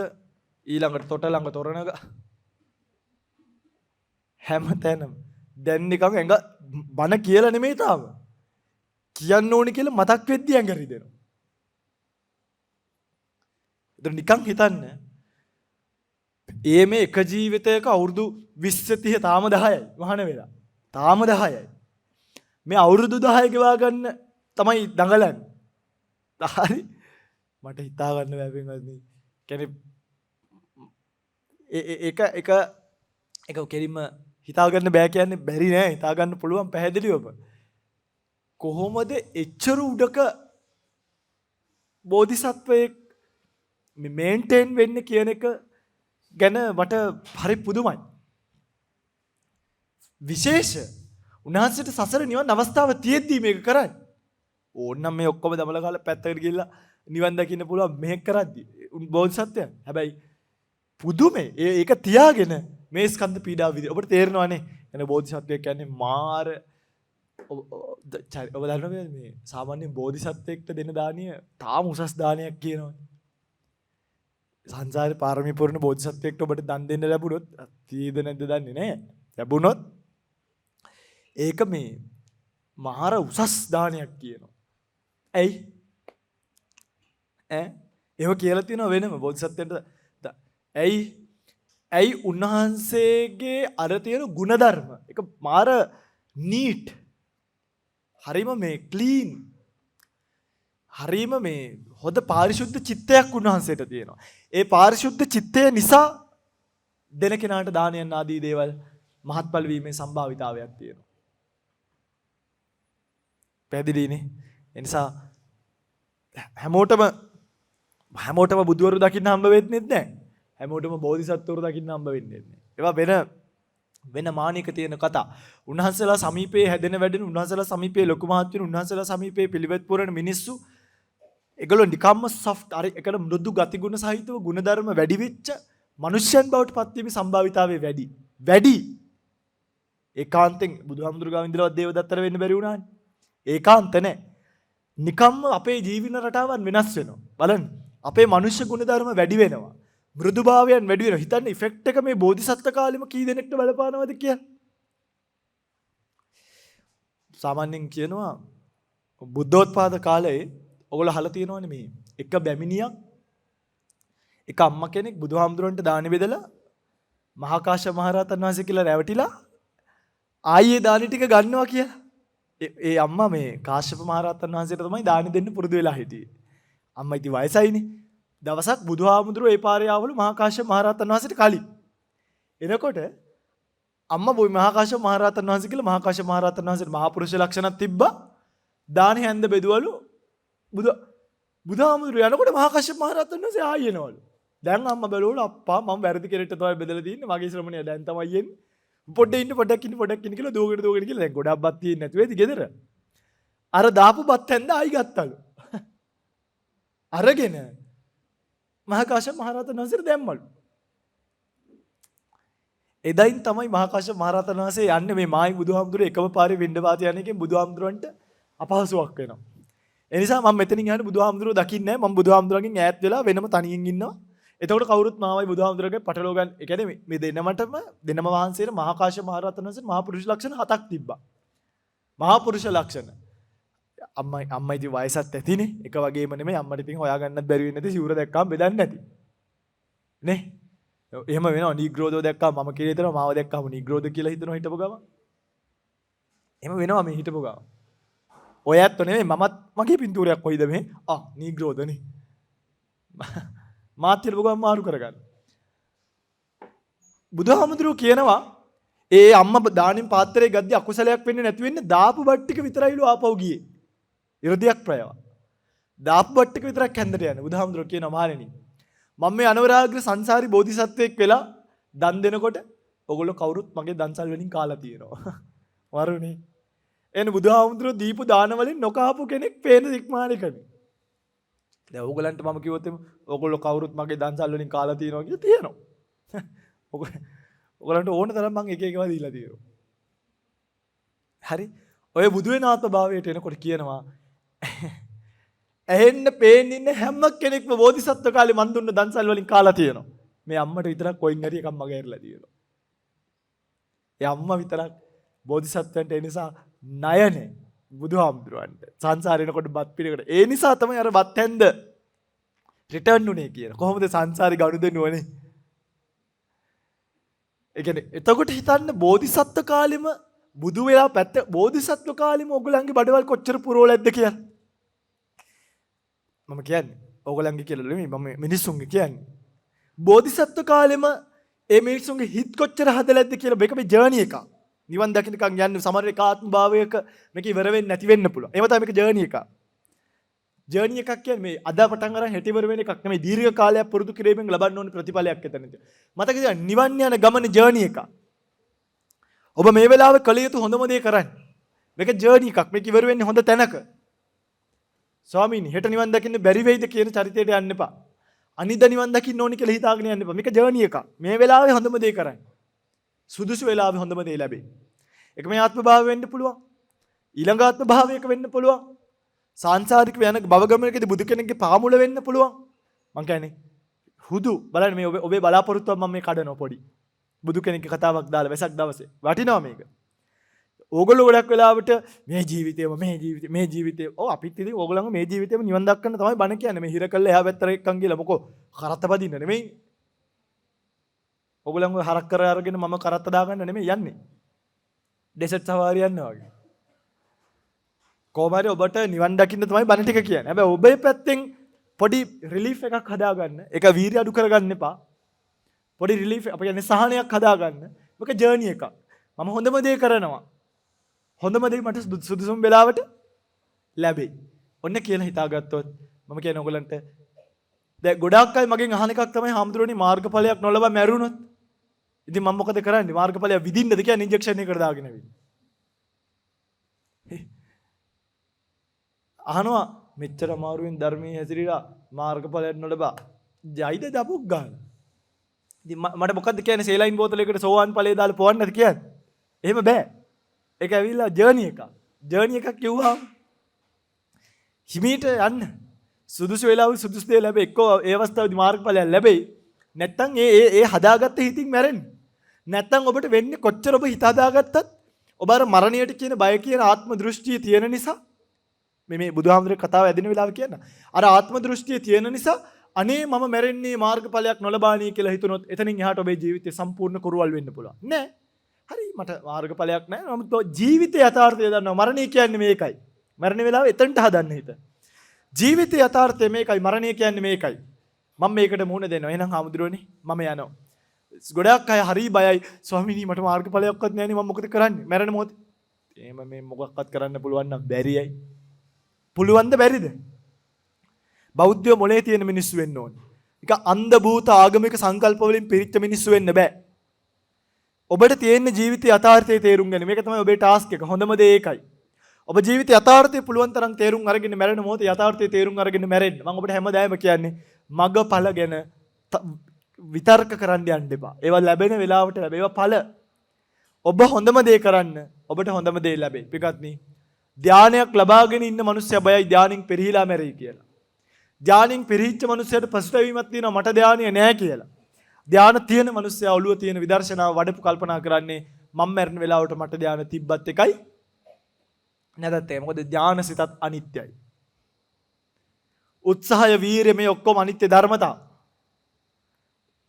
ඊළඟට තොටලඟ තොරණග. හැමතැනම දැන් නිකන් ඇඟ බන කියලා නෙමෙයි තාම. කියන්න ඕනි කියලා මතක් වෙද්දී ඇඟ රිදෙනවා. ඒතර නිකන් හිතන්න මේ එක ජීවිතයක අවුරුදු 20 30 තාම 10යි වහන වෙලා. තාම 10යි. මේ අවුරුදු 10 ගෙවා ගන්න තමයි දඟලන්නේ. හරි. මට හිතා ගන්න බැහැ පින්වත්නි. කියන්නේ ඒක කෙලින්ම හිතා ගන්න බෑ කියන්නේ බැරි නෑ. හිතා ගන්න පුළුවන් පැහැදිලිවම. කොහොමද එච්චර උඩක බෝධිසත්වයෙක් මේන්ටේන් වෙන්නේ කියන එක ගැන මට හරි පුදුමයි. විශේෂ උන්වහන්සේට සසර නිවන් අවස්ථාව තියෙද්දි මේක කරන්නේ. ඕන්නම් මේ ඔක්කොම දමල කාලා පැත්තකට ගිහිල්ලා නිවන් දකින්න පුළුවන් මේක කරද්දි බෝධිසත්වයන්. හැබැයි පුදුමේ ඒක තියාගෙන මේ ස්කන්ධ පීඩාව විදිහ. ඔබට තේරෙනවනේ. එන බෝධිසත්වයෙක් කියන්නේ මාර ඔබ දන්නවද මේ සාමාන්‍ය බෝධිසත්වයෙක්ට දෙන දානිය තාම උසස් දානයක් කියනවා. සංසාරේ පාරමී පුරන බෝධිසත්වයෙක්ට ඔබට දන් දෙන්න ලැබුණොත් තීද නැද්ද දන්නේ නැහැ. ලැබුණොත් ඒක මේ මහර උසස් දානයක් කියනවා. ඇයි? එහෙම කියලා තියෙනවා වෙනම බෝධිසත්වයන්ට. ඇයි උන්වහන්සේගේ අර තියෙන ಗುಣධර්ම ඒක මාර නීට්. හරිම මේ ක්ලීන්. හරිම මේ හොඳ පාරිශුද්ධ චිත්තයක් උන්වහන්සේට තියෙනවා. ඒ පාරිශුද්ධ චිත්තය නිසා දෙන කෙනාට දානයන් ආදී දේවල් මහත්ඵල වීමේ සම්භාවිතාවයක් තියෙනවා. පැහැදිලිනේ? ඒ නිසා හැමෝටම බුදුවරු දකින්න හම්බ වෙන්නේ නැහැ. හැමෝටම බෝධිසත්වරු දකින්න හම්බ වෙන්නේ නැහැ. ඒවා වෙන මානික තියෙන කතා. උන්වහන්සේලා සමීපයේ හැදෙන වැඩෙන උන්වහන්සේලා සමීපයේ ලොකු මහත් වෙන උන්වහන්සේලා සමීපයේ පිළිවෙත් පුරන මිනිස්සු ඒගොල්ලෝ නිකම්ම සොෆ්ට් අර එකට මෘදු ගතිගුණ සහිතව ගුණධර්ම වැඩි වෙච්ච මනුෂ්‍යයන් බවට පත්වීමේ සම්භාවිතාවය වැඩි. ඒකාන්තෙන් බුදුහාමුදුරු ගාව ඉඳලා දේවදත්තර වෙන්න බැරි වුණානේ. ඒකාන්ත නැහැ. නිකම්ම අපේ ජීවන රටාවන් වෙනස් වෙනවා. බලන්න. අපේ මනුෂ්‍ය ගුණධර්ම වැඩි වෙනවා. මෘදුභාවයන් වැඩි වෙනවා. හිතන්න ඉෆෙක්ට් එක මේ බෝධිසත්ව කාලෙම කී දෙනෙක්ට බලපානවද කියලා. සාමාන්‍යයෙන් කියනවා බුද්ධෝත්පාද කාලේ ඔයගොල්ලෝ අහලා තියෙනවනේ මේ එක බැමිණියක් එක අම්මා කෙනෙක් බුදුහාමුදුරන්ට දානි බෙදලා මහා කාශ්‍යප මහ රහතන් වහන්සේ කියලා රැවටිලා ආයේ දානි ටික ගන්නවා කියලා. ඒ අම්මා මේ කාශ්‍යප මහ රහතන් වහන්සේට තමයි දානි දෙන්න පුරුදු වෙලා හිටියේ. අම්මා ඉතින් වයසයිනේ. දවසක් බුදුහාමුදුරුවෝ ඒ පාරේ ආවලු මහා කාශ්‍යප මහ රහතන් වහන්සේට කලින්. එනකොට අම්මා බොයි මහා කාශ්‍යප මහ රහතන් වහන්සේ කියලා මහා කාශ්‍යප මහ රහතන් වහන්සේට මහා පුරුෂ ලක්ෂණක් තිබ්බා. දානි හැන්ද බෙදුවලු බුදුහාමුදුරුවෝ යනකොට මහා කාශ්‍යප මහ රහතන් වහන්සේ ආයෙ එනවලු. දැන් අම්මා බැලුවලු අප්පා මම වැරදි කෙරෙට තමයි බෙදලා තින්නේ මගේ ශ්‍රමණයා දැන් තමයි එන්නේ. පොඩ්ඩක් ඉන්න කියලා දෝගෙන කියලා දැන් ගොඩක් බත් තියෙන්නේ නැතු වේද ගෙදර. අර දාපු බත් හැන්ද ආයි ගත්තලු. අරගෙන මහා කාශ්‍යප මහ රහතන් වහන්සේට දැම්මලු. එදයින් තමයි මහා කාශ්‍යප මහ රහතන් වහන්සේ යන්නේ මේ මායි බුදුහාමුදුරුවෝ එකම පාරේ වෙන්න වාත යන එකෙන් බුදුහාමුදුරන්ට අපහසුයක් වෙනවා. ඒ නිසා මම මෙතනින් යහන බුදුහාමුදුරුවෝ දකින්නේ නැහැ. මම බුදුහාමුදුරන්ගෙන් ඈත් වෙලා වෙනම තනියෙන් ඉන්නවා. එතකොට කවුරුත් මාවයි බුදුහාමුදුරගේ පටලව ගන්න. ඒ කියන්නේ මේ දෙනම වහන්සේට මහා කාශ්‍යප මහ රහතන් වහන්සේට මහා පුරුෂ ලක්ෂණ 7ක් තිබ්බා. මහා පුරුෂ ලක්ෂණ. අම්මා ඉතින් වයසත් ඇතිනේ. එක වගේම නෙමෙයි අම්මට ඉතින් හොයාගන්නත් බැරි වෙන්නේ නැති සිවුර දැක්කම බෙදන්නේ නැති. නේ? එහෙම වෙනවා. නීග්‍රෝදෝ දැක්කම මම කියලා හිතනවා මාව දැක්කම නීග්‍රෝද කියලා හිතනවා හිටපු ගම. එහෙම වෙනවා මේ හිටපු ගම. ඔය ඇත්ත නෙමෙයි මමත් මගේ පින්තූරයක් කොයිද මේ? නීග්‍රෝදනේ. මාත් හිටපු ගම මාරු කරගන්න. බුදුහාමුදුරුවෝ කියනවා ඒ අම්මා දානින් පාත්‍රයේ ගද්දි අකුසලයක් වෙන්නේ නැති වෙන්නේ දාපු බත් ටික විතරයිලු ආපහු ගියේ. ඉරදියක් ප්‍රයව. දාපු බත් ටික විතරක් හැන්දට යන්නේ. බුදුහාමුදුරුවෝ කියනවා මහණෙනි මම මේ අනවරාග්‍ර සංසාරි බෝධිසත්වයෙක් වෙලා දන් දෙනකොට ඔයගොල්ලෝ කවුරුත් මගේ දන්සල් වලින් කාලා තියෙනවා. වරුනේ. එන්නේ බුදුහාමුදුරුවෝ දීපු දාන වලින් නොකාපු කෙනෙක් පේන ඉක්මානිකනේ. දැන් ඕගලන්ට මම කිව්වොත් ඔයගොල්ලෝ කවුරුත් මගේ දන්සල් වලින් කාලා තියෙනවා කියලා තියෙනවා. ඔයගලන්ට ඕන තරම් මම එක එකව දීලා තියෙනවා. හරි. ඔය බුදු වෙන ආත්ම භාවයට එනකොට කියනවා ඇහෙන්න පේන්න ඉන්න හැම කෙනෙක්ම බෝධිසත්ව කාලේ මන් දුන්න දන්සල් වලින් කාලා තියෙනවා. මේ අම්මට විතරක් කොයින් හරි එකක් මගේ ඇරලා තියෙනවා. ඒ අම්මා විතරක් බෝධිසත්වයන්ට ඒ නිසා ණයනේ බුදුහාමුදුරන්ට සංසාරේ එනකොට බත් පිළිකට. ඒ නිසා තමයි අර බත් හැන්ද රිටර්න් උනේ කියලා. කොහොමද සංසාරේ ගනුදෙනු වනේ? ඒ කියන්නේ එතකොට හිතන්න බෝධිසත්ව කාලෙම බුදු වෙලා පැත්ත බෝධිසත්ව කාලෙම ඕගොල්ලන්ගේ බඩවල් කොච්චර පුරවලද්ද කියලා. මම කියන්නේ ඕගොල්ලන්ගේ කියලා නෙමෙයි මම මිනිස්සුන්ගේ කියන්නේ. බෝධිසත්ව කාලෙම ඒ මිනිස්සුන්ගේ හිත කොච්චර හදලාද කියලා මේක මේ ජර්නි එකක්. නිවන් දකින්නකම් යන්නේ සමහර එක ආත්ම භාවයක මේක ඉවර වෙන්නේ නැති වෙන්න පුළුවන්. ඒව තමයි මේක ජර්නි එකක්. ජර්නි එකක් කියන්නේ මේ අද පටන් අරන් හෙටිවර වෙන එකක් නෙමෙයි දීර්ඝ කාලයක් පුරුදු කිරීමෙන් ලබන්න ඕනේ ප්‍රතිඵලයක් එතනද. මතක තියාගන්න නිවන් යන ගමන ජර්නි එකක්. ඔබ මේ වෙලාවේ කළ යුතු හොඳම දේ කරන්න. මේක ජර්නි එකක්. මේක ඉවර වෙන්නේ හොඳ තැනක. ස්වාමීනි හෙට නිවන් දකින්න බැරි වෙයිද කියන චරිතයට යන්න එපා. අනිද්දා නිවන් දකින්න ඕනි කියලා හිතාගෙන යන්න එපා. මේක ජර්නි එකක්. මේ වෙලාවේ හොඳම දේ කරන්න. සුදුසු වෙලාවේ හොඳම දේ ලැබෙයි. ඒක මේ ආත්ම භාවය වෙන්න පුළුවන්. ඊළඟ ආත්ම භාවයක වෙන්න පුළුවන්. සාංශාරික යන භව ගමනකදී බුදු කෙනෙක්ගේ පාමුල වෙන්න පුළුවන්. මං කියන්නේ හුදු බලන්න මේ ඔබේ බලාපොරොත්තුව මම මේ කඩනවා පොඩි. බුදු කෙනෙක්ගේ කතාවක් දාලා වෙසක් දවසේ. වටිනවා මේක. ඕගොල්ලෝ ගොඩක් වෙලාවට මේ ජීවිතේ ඔව් අපිත් ඉතින් ඕගොල්ලන්ගේ මේ ජීවිතේම නිවන් දක්කන්න තමයි බණ කියන්නේ. මේ හිර කළා එහා පැත්තට එක්කන් කියලා මොකෝ කරත්ත පදින්න නෙමෙයි. ඕගොල්ලන්ව හරක් කර අරගෙන මම කරත්ත දාගන්න නෙමෙයි යන්නේ. ඩෙසර්ට් සවාරිය යනවා වගේ. කොහොමද ඔබට නිවන් දකින්න තමයි බණ ටික කියන්නේ. හැබැයි ඔබේ පැත්තෙන් පොඩි රිලීෆ් එකක් හදාගන්න. ඒක වීර්ය අඩු කරගන්න එපා. පොඩි රිලීෆ් අපි කියන්නේ සහනයක් හදාගන්න. මේක ජර්නි එකක්. මම හොඳම දේ කරනවා. හොඳම දේ මට සුදුසුම වෙලාවට ලැබෙයි. ඔන්න කියලා හිතාගත්තොත් මම කියන ඔයගලන්ට දැන් ගොඩාක් අය මගෙන් අහන එකක් තමයි හාමුදුරනේ මාර්ගඵලයක් නොලබා මැරුණොත්. ඉතින් මම මොකද කරන්නේ? මාර්ගඵලය විඳින්නද කියන්නේ ඉන්ජෙක්ෂන් එකකට දාගෙන ඇවිල්ලා. අහනවා මෙච්චර අමාරුවෙන් ධර්මයේ හැසිරීලා මාර්ගඵලයක් නොලබා ජයිද දපුක් ගන්න. ඉතින් මට මොකද්ද කියන්නේ සේලයින් බෝතලයකට සෝවාන් ඵලයේ දාලා පොවන්නද කියන්නේ? එහෙම බෑ. ඒක ඇවිල්ලා ජර්නි එකක්. ජර්නි එකක් කිව්වම හිමීට යන්න. සුදුසු වෙලාවෙ සුදුසු දේ ලැබෙයි. එක්කෝ ඒ අවස්ථාවේදී මාර්ගඵලයක් ලැබෙයි. නැත්තම් ඒ හදාගත්ත හිතින් මැරෙන්න. නැත්තම් ඔබට වෙන්නේ කොච්චර ඔබ හිත හදාගත්තත් ඔබ අර මරණයට කියන බය කියන ආත්ම දෘෂ්ටිය තියෙන නිසා මේ බුදුහාමුදුරේ කතාව ඇදෙන වෙලාව කියන අර ආත්ම දෘෂ්ටිය තියෙන නිසා අනේ මම මැරෙන්නේ මාර්ගඵලයක් නොලබානී කියලා හිතුනොත් එතනින් එහාට ඔබේ ජීවිතේ සම්පූර්ණ කුරුවල් වෙන්න පුළුවන්. නෑ. හරි මට මාර්ගඵලයක් නෑ. නමුත් ජීවිතයේ යථාර්ථය දන්නවා. මරණය කියන්නේ මේකයි. මරණ වෙලාව එතනට හදන්න හිත. ජීවිතයේ යථාර්ථය මේකයි. මරණය කියන්නේ මේකයි. මම මේකට මුහුණ දෙනවා. එහෙනම් හාමුදුරුවනේ මම යනවා. ගොඩක් අය හරි බයයි. ස්වාමීනි මට මාර්ගඵලයක්වත් නෑනේ මම මොකද කරන්නේ? මැරෙන මොහොතේ. එහෙම මේ මොකක්වත් කරන්න පුළුවන් නම් බැරියයි. පුළුවන්ද බැරිද? බෞද්ධයෝ මොලේ තියෙන මිනිස්සු වෙන්න ඕනේ. ඒක අන්ධ භූත ආගමික සංකල්ප වලින් පිරිච්ච මිනිස්සු වෙන්න බෑ. ඔබට තියෙන ජීවිතයේ යථාර්ථය තේරුම් ගන්න. මේක තමයි ඔබේ ටාස්ක් එක. හොඳම දේ ඒකයි. ඔබ ජීවිතයේ යථාර්ථය පුළුවන් තරම් තේරුම් අරගෙන මැරෙන මොහොතේ යථාර්ථය තේරුම් අරගෙන මැරෙන්න. මම ඔබට හැමදාම කියන්නේ මගඵල ගැන විතර්ක කරන්න යන්න එපා. ඒවා ලැබෙන වෙලාවට ලැබේවා ඵල. ඔබ හොඳම දේ කරන්න. ඔබට හොඳම දේ ලැබෙයි. පිටත්නි ධානයක් ලබාගෙන ඉන්න මිනිස්සයා බයයි ධානයෙන් පෙරහිලා මැරෙයි කියලා. ධානයෙන් පෙරහිච්ච මිනිස්සයාට පසුතැවීමක් තියෙනවා මට ධානය නැහැ කියලා. ධාන තියෙන මිනිස්සයා ඔළුව තියෙන විදර්ශනාව වඩපු කල්පනා කරන්නේ මම මැරෙන වෙලාවට මට ධාන තිබ්බත් එකයි නැදත් ඒ මොකද ධාන සිතත් අනිත්‍යයි. උත්සාහය වීරිය මේ ඔක්කොම අනිත්‍ය ධර්මතා.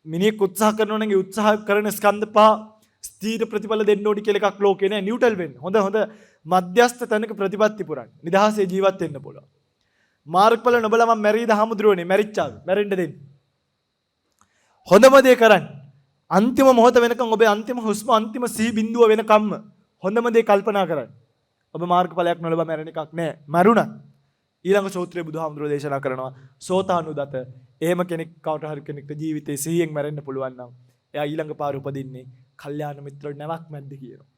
මිනිහෙක් උත්සාහ කරනවා නම් ඒ උත්සාහ කරන ස්කන්ධ පහ ස්ථීර ප්‍රතිඵල දෙන්න ඕනි කියලා එකක් ලෝකේ නෑ. නියුටල් වෙන්න. හොඳ මධ්‍යස්ථ තැනක ප්‍රතිපත්ති පුරන්න. නිදහසේ ජීවත් වෙන්න පුළුවන්. මාර්ගඵල නොබල මම මැරීද හමුදුරුවනේ මැරිච්චාද? මැරෙන්න දෙන්න. හොඳම දේ කරන්න. අන්තිම මොහොත වෙනකන් ඔබේ අන්තිම හුස්ම අන්තිම සිහි බිඳුව වෙනකම්ම හොඳම දේ කල්පනා කරන්න. ඔබ මාර්ගඵලයක් නොලබා මැරෙන එකක් නෑ. මරුණා. ඊළඟ සූත්‍රයේ බුදුහාමුදුරුවෝ දේශනා කරනවා සෝතානුදත. එහෙම කෙනෙක් කවට හරි කෙනෙක්ට ජීවිතේ සිහියෙන් මැරෙන්න පුළුවන් නම් එයා ඊළඟ පාර උපදින්නේ කල්යාණ මිත්‍ර නැවක් මැද්ද කියනවා.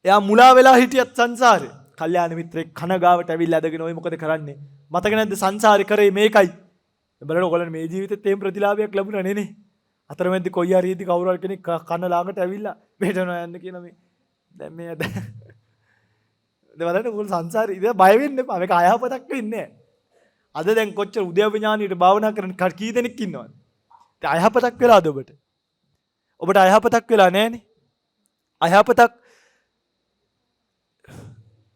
එයා මුලා වෙලා හිටියත් සංසාරේ කල්යාණ මිත්‍රෙක් කනගාවට ඇවිල්ලා ඇදගෙන ඔය මොකද කරන්නේ? මතක නැද්ද සංසාරේ කරේ මේකයි. බලන්න ඔයගොල්ලන් මේ ජීවිතේත් තේම ප්‍රතිලාභයක් ලැබුණා නේ නේ. අතරමැද්ද කොයි හරියදී කවුරු හරි කෙනෙක් කන ලාඟට ඇවිල්ලා මෙහෙටනවා යන්න කියන මේ දැන් මේ බලන්න ඔයගොල්ලෝ සංසාරේ ඉතින් බය වෙන්න එපා. මේක අයහපතක් වෙන්නේ නැහැ. අද දැන් කොච්චර උද්‍යපඥානීයට භාවනා කරන කී දෙනෙක් ඉන්නවද? ඒ අයහපතක් වෙලාද ඔබට? ඔබට අයහපතක් වෙලා නැහනේ. අයහපතක්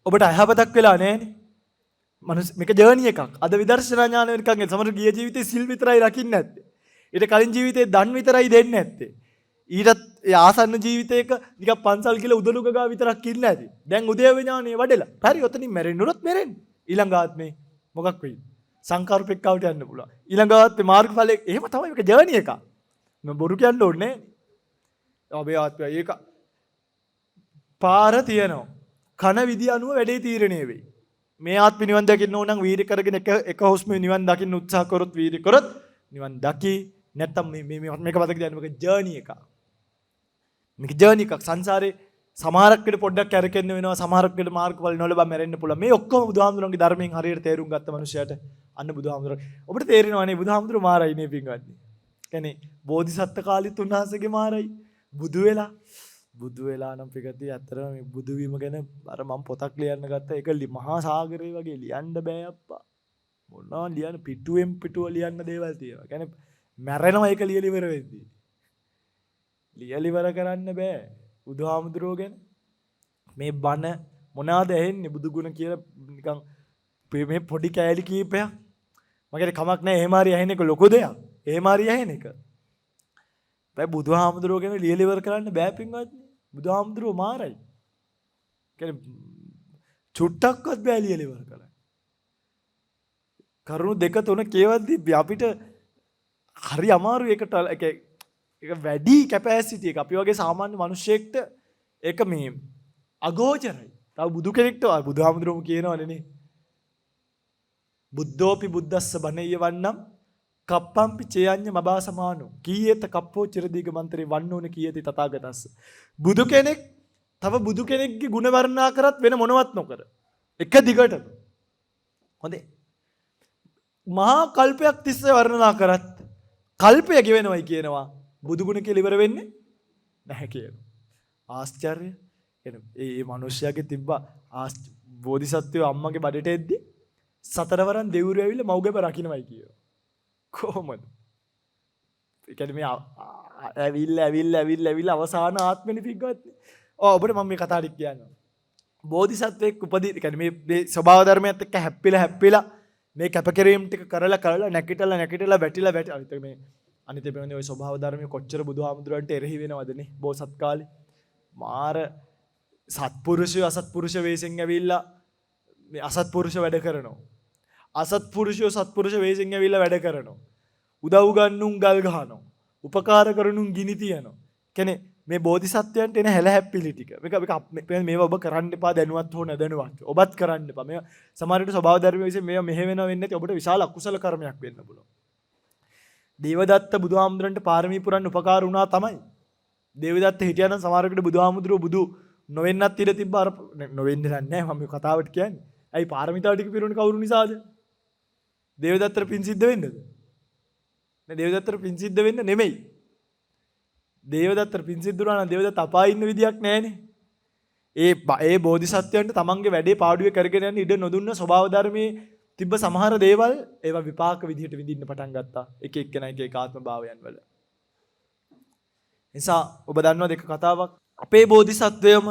ඔබට අයහපතක් වෙලා නැහනේ. මේක ජර්නි එකක්. අද විදර්ශනා ඥාන වෙනකන් සමහර ගිය ජීවිතේ සිල් විතරයි රකින්නේ නැත්තේ. ඊට කලින් ජීවිතේ දන් විතරයි දෙන්නේ නැත්තේ. ඊටත් ආසන්න ජීවිතයක නිකන් පන්සල් කියලා උදලුක ගා විතරක් ඉන්න ඇති. දැන් උදේව ඥානෙ වඩලා. හරි ඔතනින් මැරෙන්නුනොත් මැරෙන්න. ඊළඟ ආත්මේ මොකක් වෙයිද? සංකාරූපෙක්කවට යන්න පුළුවන්. ඊළඟ ආත්මේ මාර්ගඵලයේ එහෙම තමයි මේක ජර්නි එකක්. මම බොරු කියන්න ඕනේ නෑ. ඔබේ ආත්මය ඒක පාර තියනවා. කන විදි අනුව වැඩේ තීරණය වෙයි. මේ ආත්මේ නිවන් දකින්න ඕන නම් වීර්ය කරගෙන එක හොස්මේ නිවන් දකින්න උත්සාහ කරොත් වීර්ය කරොත් නිවන් දකි. නැත්තම් මේක මතක තියාගන්න මේක ජර්නි එකක්. මේක ජර්නි එකක්. සංසාරේ සමහරක් වෙලට පොඩ්ඩක් කැරකෙන්න වෙනවා. සමහරක් වෙලට මාර්ගඵල නොලබා මැරෙන්න පුළුවන්. මේ ඔක්කොම බුදුහාමුදුරන්ගේ ධර්මයෙන් හරියට තේරුම් ගත්ත මනුස්සයාට අන්න බුදුහාමුදුරන් ඔබට තේරෙනවනේ බුදුහාමුදුර මාරයි නේ පින්වත්නි. කියන්නේ බෝධිසත්ත්ව කාලෙත් උන්වහන්සේගේ මාරයි. බුදු වෙලා නම් පිටදී ඇත්තටම මේ බුදු වීම ගැන අර මම පොතක් ලියන්න ගත්තා. ඒක මහා සාගරේ වගේ ලියන්න බෑ අප්පා. මොනවා ලියන්න පිටුවෙන් පිටුව ලියන්න දේවල් තියෙනවා. කියන්නේ මැරෙනවා ඒක ලියලා ඉවර වෙද්දී. ලියලා ඉවර කරන්න බෑ. බුදුහාමුදුරුවෝ ගැන මේ බණ මොනවාද ඇහෙන්නේ බුදු ගුණ කියලා නිකන් මේ පොඩි කෑලි කීපයක්. මගේ කමක් නැහැ එහෙම හරි ඇහෙන එක ලොකු දෙයක්. එහෙම හරි ඇහෙන එක. බෑ බුදුහාමුදුරුවෝ ගැන ලියලා ඉවර කරන්න බෑ පින්වත්නි. බුදුහාමුදුරුවෝ මාරයි. කියන්නේ චුට්ටක්වත් බෑ ලියලා ඉවර කරන්න. කරුණු දෙක තුන කියවද්දී අපිට හරි අමාරු ඒකට ඒක වැඩි කැපැසිටි එක. අපි වගේ සාමාන්‍ය මිනිස්සෙක්ට ඒක මේ අගෝචරයි. තව බුදු කෙනෙක්ට බුදුහාමුදුරුවෝ කියනවනේ නේ. බුද්ධෝපි බුද්දස්ස බණෙය්‍ය වන්නම් කප්පම්පි චේයඤ්ඤ මබා සමානෝ කීයේත කප්පෝ චිරදීග මන්ත්‍රේ වන්නෝන කීයේති තථාගතස්ස. බුදු කෙනෙක් තව බුදු කෙනෙක්ගේ ගුණ වර්ණනා කරත් වෙන මොනවත් නොකර එක දිගටම හොඳේ මහා කල්පයක් තිස්සේ වර්ණනා කරත් කල්පය ගෙවෙනවයි කියනවා බුදු ගුණ කියලා ඉවර වෙන්නේ නැහැ කියනවා. ආශ්චර්ය. ඒ මිනිස්යාගේ තිබ්බ බෝධිසත්වයෝ අම්මගේ බඩට එද්දි සතරවරන් දෙවිවරු ඇවිල්ලා මව්ගැබ රකින්නයි කියනවා. කොහොමද? ඒ කියන්නේ මේ ඇවිල්ලා අවසාන ආත්මෙනි පිටගන්නේ. ඔබට මම මේ කතාවට කියනවා. බෝධිසත්වෙක් උපදී කියන්නේ මේ ස්වභාව ධර්මයත් එක්ක හැප්පිලා මේ කැපකිරීම ටික කරලා නැකිටලා වැටිලා මේ අනිත් මේ ওই ස්වභාව ධර්මයේ කොච්චර බුදුහාමුදුරන්ට එරෙහි වෙනවදනේ බෝසත් කාලේ. මාර සත්පුරුෂය අසත්පුරුෂ වෙස්ෙන් ඇවිල්ලා මේ අසත්පුරුෂ වැඩ කරනවා. අසත්පුරුෂය සත්පුරුෂ වෙස්ෙන් ඇවිල්ලා වැඩ කරනවා. උදව් ගන්නුන් ගල් ගහනවා. උපකාර කරනුන් ගිනි තියනවා. කියන්නේ මේ බෝධිසත්වයන්ට එන හැල හැප්පිලි ටික. මේවා ඔබ කරන්න එපා දැනුවත් හෝ නැදැනුවත්. ඔබත් කරන්න එපා. මේවා සමහර විට ස්වභාව ධර්ම විශ්ේ මේවා මෙහෙ වෙනව වෙන්නේ නැති ඔබට විශාල අකුසල කර්මයක් වෙන්න පුළුවන්. දේවදත්ත බුදුහාමුදුරන්ට පාරමී පුරන්න උපකාර වුණා තමයි. දේවදත්ත හිටියනම් සමහර විට බුදුහාමුදුරුවෝ බුදු නොවෙන්නත් ඉඩ තිබ්බ අර නොවෙන්න නැහැ මම කතාවට කියන්නේ. ඇයි පාරමිතා ටික පිරුණේ කවුරු නිසාද? දේවදත්තට පින් සිද්ධ වෙන්නද? නේ දේවදත්තට පින් සිද්ධ වෙන්න නෙමෙයි. දේවදත්තට පින් සිද්ධ වුණා නම් දේවදත්ත අපායේ ඉන්න විදියක් නැහැනේ. ඒ බෝධිසත්වයන්ට තමන්ගේ වැඩේ පාඩුවේ කරගෙන යන්න ඉඩ නොදුන්න ස්වභාව ධර්මයේ තිබ්බ සමහර දේවල් ඒවා විපාක විදිහට විඳින්න පටන් ගත්තා. එක එක්කෙනා එක ආත්ම භාවයන් වල. නිසා ඔබ දන්නවා දෙක කතාවක්. අපේ බෝධිසත්වයම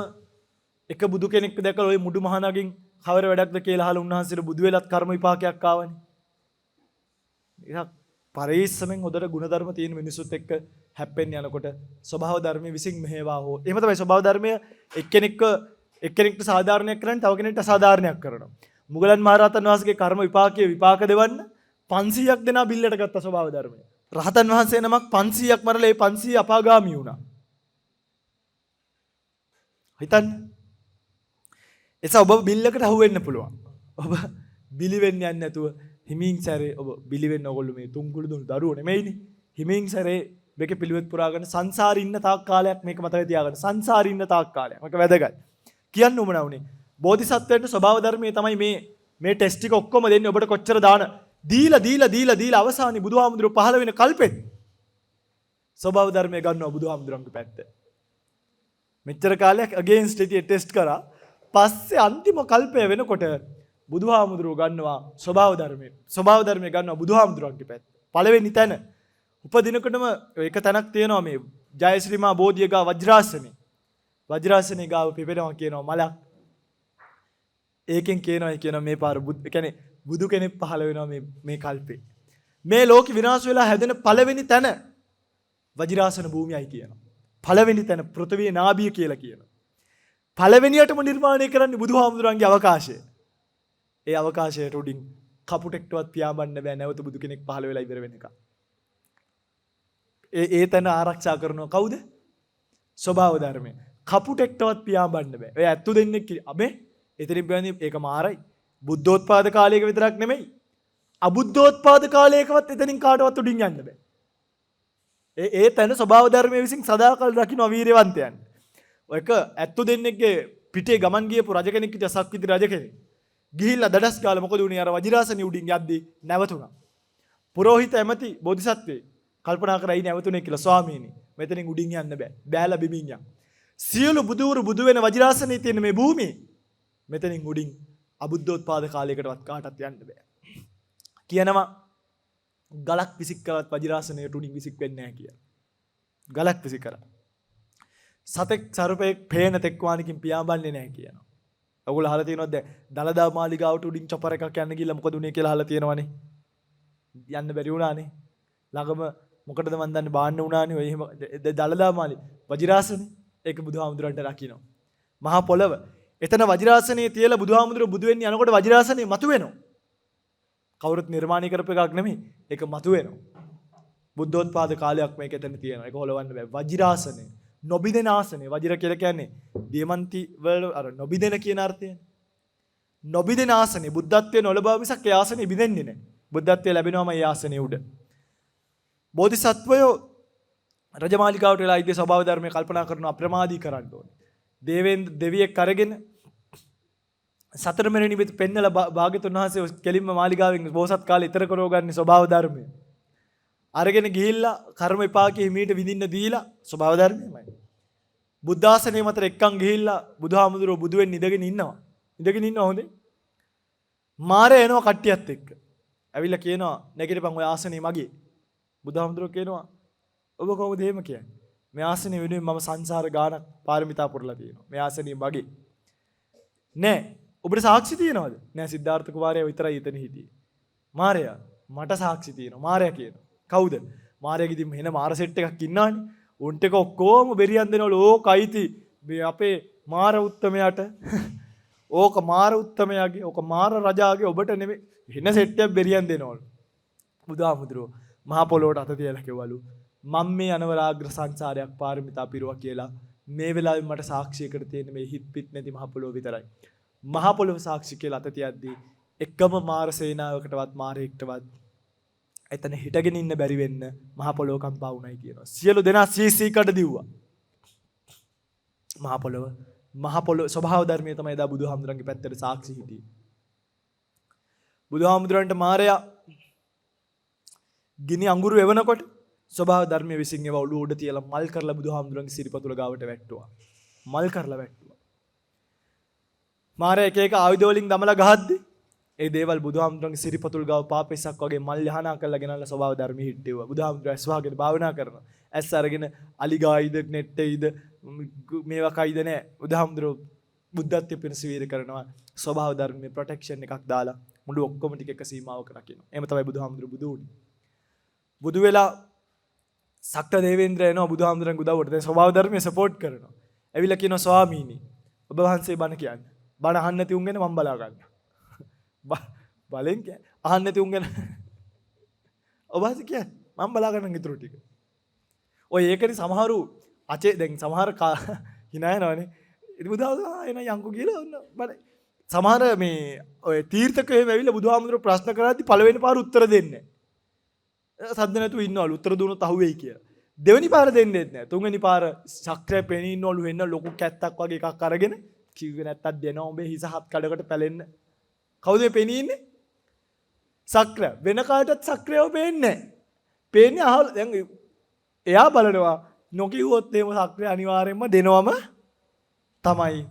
එක බුදු කෙනෙක් දැකලා ওই මුඩු මහනගින් කවර වැඩක්ද කියලා අහලා උන්වහන්සේට බුදු වෙලත් කර්ම විපාකයක් ආවනේ. ඒක පරිස්සමෙන් හොදට ගුණධර්ම තියෙන මිනිස්සුත් එක්ක හැප්පෙන්න යනකොට ස්වභාව ධර්මයේ විසින් මෙහෙවා හෝ එහෙම තමයි ස්වභාව ධර්මය එක්කෙනෙක්ට සාධාරණයක් කරන්නේ තව කෙනෙක්ට අසාධාරණයක් කරනවා. මුගලන් මහරහතන් වහන්සේගේ කර්ම විපාකයේ විපාක දෙවන්න 500ක් දෙනා බිල්ලට ගත්ත ස්වභාව ධර්මය. රහතන් වහන්සේ නමක් 500ක් මරලා ඒ 500 අපාගාමී වුණා. හිතන්න. එස ඔබ බිල්ලකට අහු වෙන්න පුළුවන්. ඔබ බිලි වෙන්න යන්නේ නැතුව හිමින් සැරේ ඔබ බිලි වෙන්න ඕගොල්ලෝ මේ තුන්කුළු දුන්නු දරුවෝ නෙමෙයිනේ. හිමින් සැරේ මේකේ පිළිවෙත් පුරාගෙන සංසාරේ ඉන්න තාක් කාලයක් මේක මතක තියාගන්න. සංසාරේ ඉන්න තාක් කාලයක්. මේක වැදගත්. කියන්න උමනා උනේ. බෝධිසත්වයන්ට ස්වභාව ධර්මයේ තමයි මේ ටෙස්ට් ටික ඔක්කොම දෙන්නේ ඔබට කොච්චර දාන දීලා අවසානයේ බුදුහාමුදුරුවෝ පහළ වෙන කල්පෙත් ස්වභාව ධර්මයේ ගන්නවා බුදුහාමුදුරන්ගේ පැත්ත. මෙච්චර කාලයක් අගේන්ස්ට් ඉතින් ටෙස්ට් කරා. පස්සේ අන්තිම කල්පය වෙනකොට බුදුහාමුදුරුවෝ ගන්නවා ස්වභාව ධර්මයේ ගන්නවා බුදුහාමුදුරන්ගේ පැත්ත. පළවෙනි තැන උපදිනකොටම එක තැනක් තියෙනවා මේ ජයශ්‍රී මා බෝධිය ගා වජ්‍රාසනේ ගාව පිපෙනවා කියනවා මලක්. ඒකෙන් කියනවා මේ පාර කියන්නේ බුදු කෙනෙක් පහළ වෙනවා මේ කල්පේ. මේ ලෝක විනාශ වෙලා හැදෙන පළවෙනි තැන වජිරාසන භූමියයි කියනවා. පළවෙනි තැන පෘථිවිය නාභිය කියලා කියනවා. පළවෙනියටම නිර්මාණය කරන්නේ බුදුහාමුදුරන්ගේ අවකාශය. ඒ අවකාශයට උඩින් කපුටෙක්ටවත් පියාඹන්න බෑ නැවත බුදු කෙනෙක් පහළ වෙලා ඉවර වෙනකම්. ඒ තැන ආරක්ෂා කරනවා කවුද? ස්වභාව ධර්මය. කපුටෙක්ටවත් පියාඹන්න බෑ. ඔය ඇත්තු දෙන්නෙක් අබේ එතනින් කියන්නේ ඒක මාරයි. බුද්ධෝත්පාද කාලයක විතරක් නෙමෙයි. අබුද්ධෝත්පාද කාලයකවත් එතනින් කාටවත් උඩින් යන්න බෑ. ඒ තැන ස්වභාව ධර්මයේ විසින් සදාකල් රකින්න වීරවන්තයන්. ඔයක ඇත්තු දෙන්නෙක්ගේ පිටේ ගමන් ගියපු රජ කෙනෙක් හිටිය සක්විති රජ කෙනෙක්. ගිහිල්ලා දඩස් ගාලා මොකද උනේ අර වජිරාසනිය උඩින් යද්දී නැවතුණා. පුරෝහිත ඇමති බෝධිසත්වේ කල්පනා කරයි නැවතුනේ කියලා ස්වාමීනි මෙතනින් උඩින් යන්න බෑ. බෑලා බිමින් යන්න. සියලු බුදුවරු බුදු වෙන වජිරාසනයේ තියෙන මේ භූමියේ මෙතනින් උඩින් අබුද්ධෝත්පාද කාලයකටවත් කාටවත් යන්න බෑ. කියනවා ගලක් විසික් කරවත් වජිරාසනයට උඩින් විසික් වෙන්නේ නැහැ කියලා. ගලක් විසික් කරා. සතෙක් සර්පෙක් පේන තෙක්වානකින් පියාඹන්නේ නැහැ කියනවා. ඔයගොල්ලෝ අහලා තියෙනවද දලදා මාලිගාවට උඩින් චොපර් එකක් යන්න ගිහලා මොකද උනේ කියලා අහලා තියෙනවනේ. යන්න බැරි වුණානේ. ළඟම මොකටද මන් දන්නේ බාන්න වුණානේ. ඔය එහෙම දලදා මාලි වජිරාසනේ ඒක බුදුහාමුදුරන්ට රකින්න. මහා පොළව. එතන වජිරාසනේ තියලා බුදුහාමුදුර බුදු වෙන්න යනකොට වජිරාසනේ මතුවෙනවා. කවුරුත් නිර්මාණය කරපු එකක් නෙමෙයි. ඒක මතුවෙනවා. බුද්ධෝත්පාද කාලයක් මේක එතන තියෙනවා. ඒක හොලවන්න බෑ. වජිරාසනේ නොබිදෙන ආසනේ. වජිර කියලා කියන්නේ දියමන්ති වල අර නොබිදෙන කියන අර්ථයනේ. නොබිදෙන ආසනේ බුද්ධත්වයේ නොලබා මිසක් ඒ ආසනේ බිඳෙන්නේ නැහැ. බුද්ධත්වයේ ලැබෙනවම ඒ ආසනේ උඩ. බෝධිසත්වයෝ රජමාලිකාවට වෙලා ඉදී ස්වභාව ධර්මයේ කල්පනා කරන අප්‍රමාදී කරන්න ඕනේ. දෙවියෙක් අරගෙන සතරමෙනි නිමිත පෙන්නලා භාග්‍යතුන් වහන්සේ කෙලින්ම මාලිගාවෙන් බෝසත් කාලේ ඉතර කරව ගන්න ස්වභාව ධර්මය. අරගෙන ගිහිල්ලා කර්ම විපාකයේ හිමීට විඳින්න දීලා ස්වභාව ධර්මයමයි. බුද්ධාසනේ මතර එක්කන් ගිහිල්ලා බුදුහාමුදුරුවෝ බුදු වෙන්න ඉඳගෙන ඉන්නවා. ඉඳගෙන ඉන්නවා හොඳේ. මාරය එනවා කට්ටියත් එක්ක. ඇවිල්ලා කියනවා නැගිටපන් ඔය ආසනේ මගේ. බුදුහාමුදුරුවෝ කියනවා ඔබ කොහොමද එහෙම කියන්නේ? මේ ආසනේ වෙනුවෙන් මම සංසාර ගානක් පාරමිතා පුරලා තියෙනවා. මේ ආසනේ මගේ. නෑ. ඔබට සාක්ෂි තියෙනවද? නෑ සිද්ධාර්ථ කුමාරයා විතරයි එතන හිටියේ. මාරයා මට සාක්ෂි තියෙනවා. මාරයා කියනවා. කවුද? මාරයාගේ ඉතින් මෙහෙන මාර සෙට් එකක් ඉන්නානේ. උන්ට එක ඔක්කොම බෙරියන් දෙනවලු. ඕක අයිති මේ අපේ මාර උත්තමයාට. ඕක මාර උත්තමයාගේ, ඕක මාර රජාගේ ඔබට නෙමෙයි. වෙන සෙට් එකක් බෙරියන් දෙනවලු. බුදුහාමුදුරුවෝ මහා පොළොවට අත තියලා කිව්වලු මම මේ අනවරාග්‍ර සංසාරයක් පාරමිතා පිරුවා කියලා මේ වෙලාවේ මට සාක්ෂියකට තියෙන මේ හිත් පිට නැති මහ පොළොව විතරයි. මහ පොළොව සාක්ෂි කියලා අත තියද්දී එකම මාර සේනාවකටවත් මාරයෙක්ටවත් එතන හිටගෙන ඉන්න බැරි වෙන්න මහ පොළොව කම්පා වුණයි කියනවා. සියලු දෙනා සීසීකට දිව්වා. මහ පොළොව ස්වභාව ධර්මයේ තමයි එදා බුදුහාමුදුරන්ගේ පැත්තට සාක්ෂි හිටියේ. බුදුහාමුදුරන්ට මාරයා ගිනි අඟුරු එවනකොට ස්වභාව ධර්මයේ විසින් ඒවා ඔළුව උඩ තියලා මල් කරලා බුදුහාමුදුරන්ගේ සිරිපතුල ගාවට වැට්ටුවා. මල් කරලා වැට්ටුවා. මාරයා එක එක ආයුධ වලින් දමලා ගහද්දි ඒ දේවල් බුදුහාමුදුරන්ගේ සිරිපතුල් ගාව පාපෙසක් වගේ මල් යහනා කරලා ගෙනල්ලා ස්වභාව ධර්මෙ හිටෙව්වා. බුදුහාමුදුරන් ඇස් වහගෙන භාවනා කරනවා. ඇස් අරගෙන අලිගායිද නෙට්ටෙයිද මේවා කයිද නැහැ. බුදුහාමුදුරෝ බුද්ධත්වයේ පිණිස වීර කරනවා. ස්වභාව ධර්මයේ ප්‍රොටෙක්ෂන් එකක් දාලා මුළු ඔක්කොම ටික එක සීමාවක රකින්න. එහෙම තමයි බුදුහාමුදුරු බුදු වුනේ. බුදු වෙලා සක්ත දේවේන්ද්‍ර එනවා බුදුහාමුදුරන් උදව්වට. දැන් ස්වභාව ධර්මයේ සපෝට් කරනවා. ඇවිල්ලා කියනවා ස්වාමීනි ඔබ වහන්සේ බණ කියන්නේ. බණ අහන්න නැති උන් ගැන මම බලා ගන්නවා. බලෙන් කියන්නේ අහන්න නැති උන් ගැන ඔබ වහන්සේ කියන්නේ මම බලා ගන්න ඊටු ටික. ඔය ඒකනේ සමහරු අචේ දැන් සමහර hina යනවනේ. ඉතින් බුදුහාමුදුරුවෝ එන යංකු කියලා ඔන්න බණ. සමහර මේ ඔය තීර්ථකයෝ එහෙම ඇවිල්ලා බුදුහාමුදුරුවෝ ප්‍රශ්න කරද්දි පළවෙනි පාර උත්තර දෙන්නේ නැහැ. සද්ද නැතුව ඉන්නවලු උත්තර දුන්නොත් අහුවෙයි කියලා. දෙවෙනි පාර දෙන්නේ නැහැ. තුන්වෙනි පාර ශක්‍රය පෙනී ඉන්නවලු වෙන්න ලොකු කැත්තක් වගේ එකක් අරගෙන කිව්වේ නැත්තක් දෙනවා උඹේ හිස හත් කඩකට පැලෙන්න. කවුද මේ පෙනී ඉන්නේ? සක්‍ර. වෙන කාටවත් සක්‍රයව පේන්නේ නැහැ. පේන්නේ අහල දැන් එයා බලනවා නොකියුවොත් එහෙම සක්‍රය අනිවාර්යයෙන්ම දෙනවම තමයි.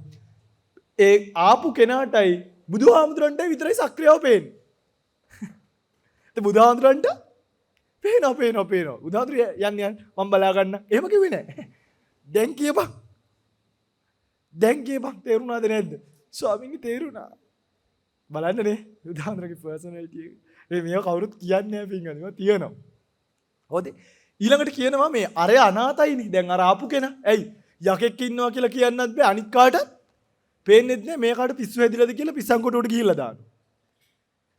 ඒ ආපු කෙනාටයි බුදුහාමුදුරන්ටයි විතරයි සක්‍රියව පේන්නේ. ඒ බුදුහාමුදුරන්ට පේනවා. බුදුහාමුදුර යන්නේ මම බලා ගන්න. එහෙම කිව්වේ නැහැ. දැන් කියපන් තේරුණාද නැද්ද? ස්වාමීන් තේරුණා. බලන්නනේ බුදුහාමුදුරගේ පර්සනැලිටි එක. මේක කවුරුත් කියන්නේ නැහැ පින්වත්නි. මේවා තියෙනවා. හොඳ. ඊළඟට කියනවා මේ අරය අනාතයිනේ. දැන් අර ආපු කෙනා. ඇයි? යකෙක් ඉන්නවා කියලා කියන්නත් බෑ. අනිත් කාට පේන්නේත් නෑ මේ කාට පිස්සු හැදිලාද කියලා පිස්සන් කොටුවට ගිහිල්ලා දානවා.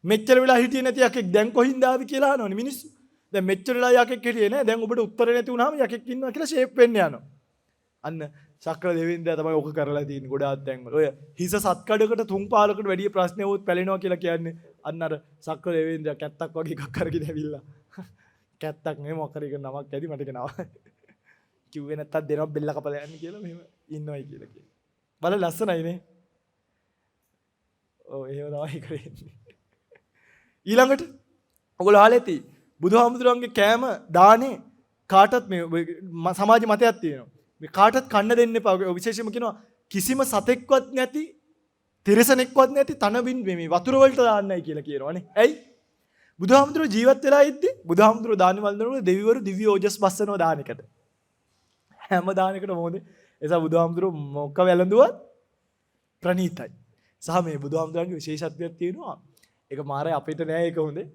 මෙච්චර වෙලා හිටියේ නැති යකෙක් දැන් කොහින්ද ආවි කියලා අහනවනේ මිනිස්සු. දැන් මෙච්චර වෙලා යකෙක් හිටියේ නෑ. දැන් ඔබට උත්තර නැති වුණාම යකෙක් ඉන්නවා කියලා ෂේප් වෙන්න යනවා. අන්න ශක්‍ර දෙවියන්දා තමයි ඔක කරලා තියෙන්නේ ගොඩාක් තැන්වල. ඔය හිස සත්කඩකට තුන් පාලකට වැඩි ප්‍රශ්න වුත් පැලෙනවා කියලා කියන්නේ අන්න අර ශක්‍ර දෙවියන්දා කැත්තක් වගේ එකක් අරගෙන ඇවිල්ලා. කැත්තක් නෙමෙයි මොකක් හරි නමක් ඇති මට කියනවා. කිව්වේ නැත්තම් දෙනවා බෙල්ල කපලා යන්න කියලා මෙහෙම ඉන්නවයි කියලා කියනවා. බල ලස්සනයිනේ. ඔව් එහෙම තමයි කරන්නේ. ඊළඟට ඔයගොල්ලෝ අහලා ඇති බුදුහාමුදුරන්ගේ කෑම දානේ කාටත් මේ සමාජ මතයක් තියෙනවා. මේ කාටත් කන්න දෙන්න එපා. විශේෂයෙන්ම කියනවා කිසිම සතෙක්වත් නැති තිරසනෙක්වත් නැති තනබින් මේ වතුර වලට දාන්නයි කියලා කියනවානේ. ඇයි? බුදුහාමුදුරුවෝ ජීවත් වෙලා ඉද්දි බුදුහාමුදුරුවෝ දානේ වන්දනවල දෙවිවරු දිව්‍ය ඕජස් බස්සනවා දානෙකට. හැම දානෙකට මොකද? එසා බුදුහාමුදුරුවෝ මොක වැළඳුවත් ප්‍රණීතයි. සහ මේ බුදුහාමුදුරන්ගේ විශේෂත්වයක් තියෙනවා. ඒක මාරේ අපිට නෑ ඒක හොඳේ.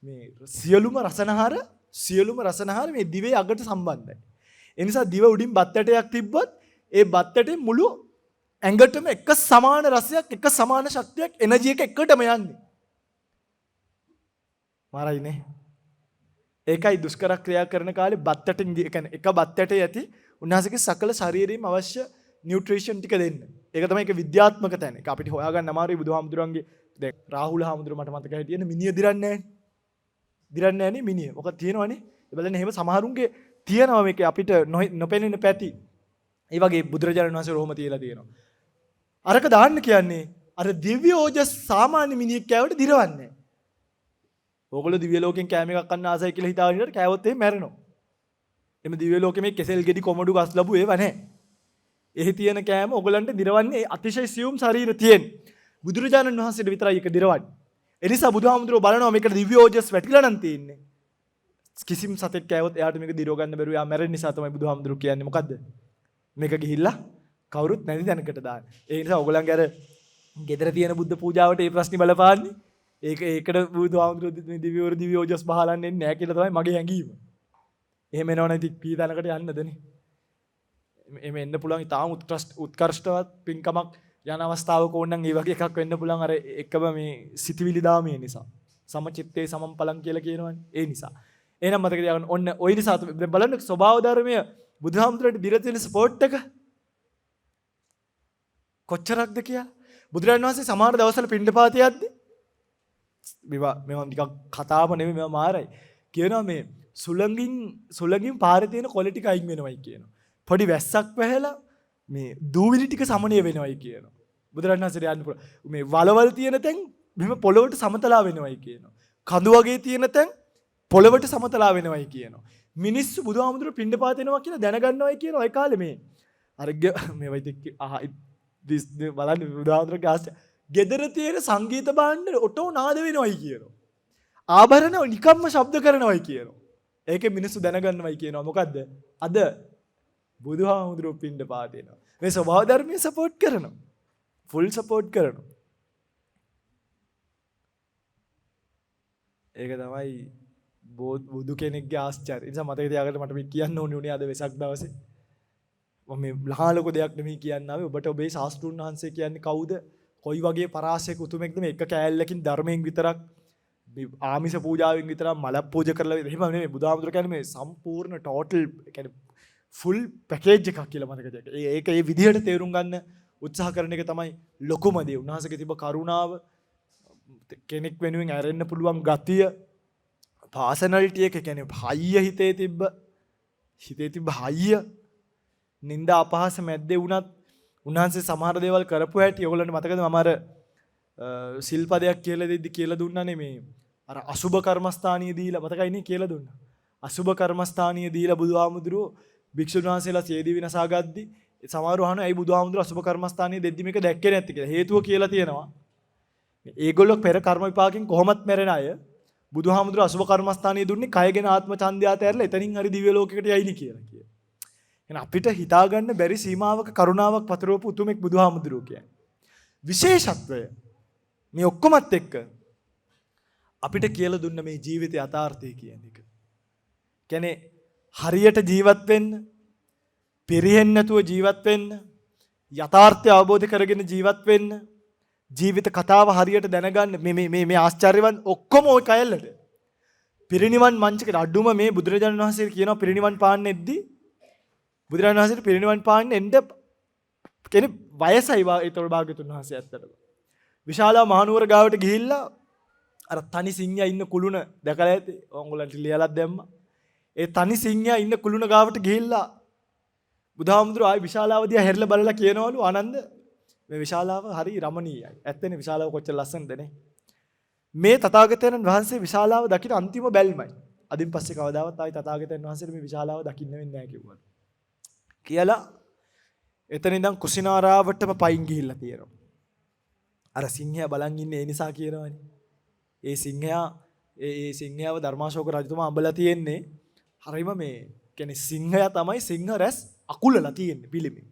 මේ සියලුම රසනහර මේ දිවේ අගට සම්බන්ධයි. ඒ නිසා දිව උඩින් බත් ඇටයක් තිබ්බොත් ඒ බත් ඇටේ මුළු ඇඟටම එක සමාන රසයක් එක සමාන ශක්තියක් එනර්ජි එක එකටම යන්නේ. මාරයිනේ. ඒකයි දුෂ්කර ක්‍රියා කරන කාලේ බත් ඇටෙන් කියන්නේ එක බත් ඇටේ ඇති උන්වහන්සේගේ සකල ශරීරෙම අවශ්‍ය නියුට්‍රිෂන් ටික දෙන්න. ඒක තමයි ඒක විද්‍යාත්මක තැන. ඒක අපිට හොයාගන්න අමාරුයි බුදුහාමුදුරන්ගේ දැන් රාහුල හාමුදුරුවෝ මට මතක හිටියනේ මිනිය දිරන්නේ නැහැ. දිරන්නේ නැහනේ මිනිය. මොකක් තියෙනවනේ. ඒ බලන්න එහෙම සමහරුන්ගේ තියෙනවා මේක අපිට නොපෙනෙන පැති. ඒ වගේ බුදුරජාණන් වහන්සේ රෝම තියලා තියෙනවා. අරක දාන්න කියන්නේ අර දිව්‍ය ඕජස් සාමාන්‍ය මිනිහෙක් කෑවට දිරවන්නේ නැහැ. ඕගොල්ලෝ දිව්‍ය ලෝකෙන් කෑම එකක් කන්න ආසයි කියලා හිතාගෙන ඉන්නට කෑවොත් එහෙම මැරෙනවා. එimhe දිව්‍ය ලෝකෙ මේ කෙසෙල් ගෙඩි කොමඩු ගස් ලැබු ඒව නැහැ. එහි තියෙන කෑම ඕගලන්ට දිරවන්නේ අතිශය සියුම් ශරීර තියෙන. බුදුරජාණන් වහන්සේට විතරයි ඒක දිරවන්නේ. ඒ නිසා බුදුහාමුදුරුවෝ බලනවා මේකට දිව්‍ය ඕජස් වැටිලා නම් තියෙන්නේ. කිසිම සතෙක් කෑවොත් එයාට මේක දිරව ගන්න බැරුව යා මැරෙන නිසා තමයි බුදුහාමුදුරුවෝ කියන්නේ මොකද්ද? මේක ගිහිල්ලා කවුරුත් නැති තැනකට දාන්න. ඒ නිසා ඕගලන්ගේ අර ගෙදර තියෙන බුද්ධ පූජාවට මේ ප්‍රශ්නේ බලපාන්නේ. ඒකට බුදුහාමුදුරුවෝ දිව්‍ය ඕජස් බහලන්නේ නැහැ කියලා තමයි මගේ හැඟීම. එහෙම එනවනම් ඉතින් පීතනකට යන්නදනේ. එහෙම එන්න පුළුවන් ඉතාම උත්කර්ෂ්ටවත් පින්කමක් යන අවස්ථාවක ඕනනම් ඒ වගේ එකක් වෙන්න පුළුවන් අර එකම මේ සිතවිලි දාමේ නිසා. සමචිත්තේ සමම්පලං කියලා කියනවනේ. ඒ නිසා. එහෙනම් මතක තියාගන්න ඔන්න ওই නිසා බලන්න ස්වභාව ධර්මයේ බුදුහාමුදුරන්ට දිර තියෙන සපෝට් එක කොච්චරක්ද කියලා. බුදුරජාණන් වහන්සේ සමහර දවස්වල පිණ්ඩපාතේ යද්දි මේවා නිකන් කතාව නෙමෙයි මේවා මාරයි. කියනවා මේ සුළඟින් පාරේ තියෙන කොළ ටික අයින් වෙනවයි කියනවා. පොඩි වැස්සක් වැහැලා මේ දූවිලි ටික සමනය වෙනවයි කියනවා. බුදුරජාණන් වහන්සේ යන්න පුළුවන්. මේ වලවල් තියෙන තැන් මෙහෙම පොළොවට සමතලා වෙනවයි කියනවා. කඳු වගේ තියෙන තැන් පොළොවට සමතලා වෙනවයි කියනවා. මිනිස්සු බුදුහාමුදුරුවෝ පිණ්ඩපාත එනවා කියලා දැනගන්නවයි කියනවා. ඒ කාලේ මේ අර මේ වයිද බලන්න බුදුහාමුදුරුවෝ ආස්ත ගෙදර තියෙන සංගීත භාණ්ඩ ඔටෝ නාද වෙනවයි කියනවා. ආභරණ නිකම්ම ශබ්ද කරනවයි කියනවා. ඒකේ මිනිස්සු දැනගන්නවයි කියනවා. මොකද්ද? අද බුදුහාමුදුරුවෝ පිණ්ඩපාත එනවා. මේ ස්වභාව ධර්මයේ සපෝට් කරනවා. ෆුල් සපෝට් කරනවා. ඒක තමයි බුදු කෙනෙක්ගේ ආශ්චර්යය. ඒ නිසා මතක තියාගන්න මට මේ කියන්න ඕනේ උනේ අද වෙසක් දවසේ. මම මේ ලහාලක දෙයක් නෙමෙයි කියන්න ආවේ. ඔබට ඔබේ ශාස්ත්‍රුන් වහන්සේ කියන්නේ කවුද? කොයි වගේ පරාසයක උතුමෙක්ද මේ එක කෑල්ලකින් ධර්මයෙන් විතරක් ආමිෂ පූජාවෙන් විතරක් මල පූජා කරලා එහෙම නෙමෙයි. බුදුහාමුදුරුවෝ කියන්නේ මේ සම්පූර්ණ ටෝටල් කියන්නේ ෆුල් පැකේජ් එකක් කියලා මතක තියාගන්න. ඒක ඒ විදිහට තේරුම් ගන්න උත්සාහ කරන එක තමයි ලොකුම දේ. උන්වහන්සේගේ තිබ්බ කරුණාව, කෙනෙක් වෙනුවෙන් ඇරෙන්න පුළුවන් ගතිය, පාසනලිටි එක කියන්නේ හයිය හිතේ තිබ්බ හයිය, නිന്ദ අපහාස මැද්දේ වුණත් උන්වහන්සේ සමහර දේවල් කරපු හැටි ඔයගොල්ලන්ට මතකද? මම අර සිල්පදයක් කියලා දෙද්දි කියලා දුන්නානේ මේ අර අසුබ කර්මස්ථානිය දීලා මතකයි නේ කියලා දුන්නා. අසුබ කර්මස්ථානිය දීලා බුදුහාමුදුරුවෝ භික්ෂුන් වහන්සේලා සියදී විනාසා ගද්දි සමහරව අහනවා ඇයි බුදුහාමුදුරුවෝ අසුබ කර්මස්ථානිය දෙද්දි මේක දැක්කේ නැත්තේ කියලා. හේතුව කියලා තියෙනවා. ඒගොල්ලෝ පෙර කර්ම විපාකෙන් කොහොමත් මැරෙන අය බුදුහාමුදුරුවෝ අසුබ කර්මස්ථානිය දුන්නේ කයගෙන ආත්ම ඡන්දයාත ඇරලා එතනින් හරි දිව්‍ය ලෝකයකට යයිනි කියලා කියනවා. එහෙනම් අපිට හිතාගන්න බැරි සීමාවක කරුණාවක් පතරවපු උතුමෙක් බුදුහාමුදුරුවෝ කියන්නේ. විශේෂත්වය මේ ඔක්කොමත් එක්ක අපිට කියලා දුන්න මේ ජීවිතයේ යථාර්ථය කියන එක. කියන්නේ හරියට ජීවත් වෙන්න, පිරෙහෙන්නේ නැතුව ජීවත් වෙන්න, යථාර්ථය අවබෝධ කරගෙන ජීවත් වෙන්න, ජීවිත කතාව හරියට දැනගන්න මේ ආශ්චර්යවන් ඔක්කොම ওই කයල්ලට. පිරිනිවන් මංචකේ අඩුම මේ බුදුරජාණන් වහන්සේ කියනවා පිරිනිවන් පාන්නෙද්දී බුදුරජාණන් වහන්සේට පිරිනිවන් පාන්න එන්න කෙනෙක් වයසයි ඒතකොට භාග්‍යතුන් වහන්සේ ඇත්තටම. විශාලා මහනුවර ගාවට ගිහිල්ලා අර තනි සිංහයා ඉන්න කුළුණ දැකලා ඇති. ඕගොල්ලන්ට ලියලා දැම්මා. ඒ තනි සිංහයා ඉන්න කුළුණ ගාවට ගිහිල්ලා බුදුහාමුදුරුවෝ ආයි විශාලාව දිහා හැරිලා බලලා කියනවලු ආනන්ද මේ විශාලාව හරි රමණීයයි. ඇත්තනේ විශාලාව කොච්චර ලස්සනද නේ. මේ තථාගතයන් වහන්සේ විශාලාව දකින අන්තිම බැල්මයි. අදින් පස්සේ කවදාවත් ආයි තථාගතයන් වහන්සේට මේ විශාලාව දකින්න වෙන්නේ නැහැ කිව්වා. කියලා එතන ඉඳන් කුසිනාරාවටම පයින් ගිහිල්ලා තියෙනවා. අර සිංහයා බලන් ඉන්නේ ඒ නිසා කියනවනේ. ඒ සිංහයාව ධර්මාශෝක රජතුමා අඹලා තියෙන්නේ හරිම මේ කියන්නේ සිංහයා තමයි සිංහ රැස් අකුලලා තියෙන්නේ පිළිමේ.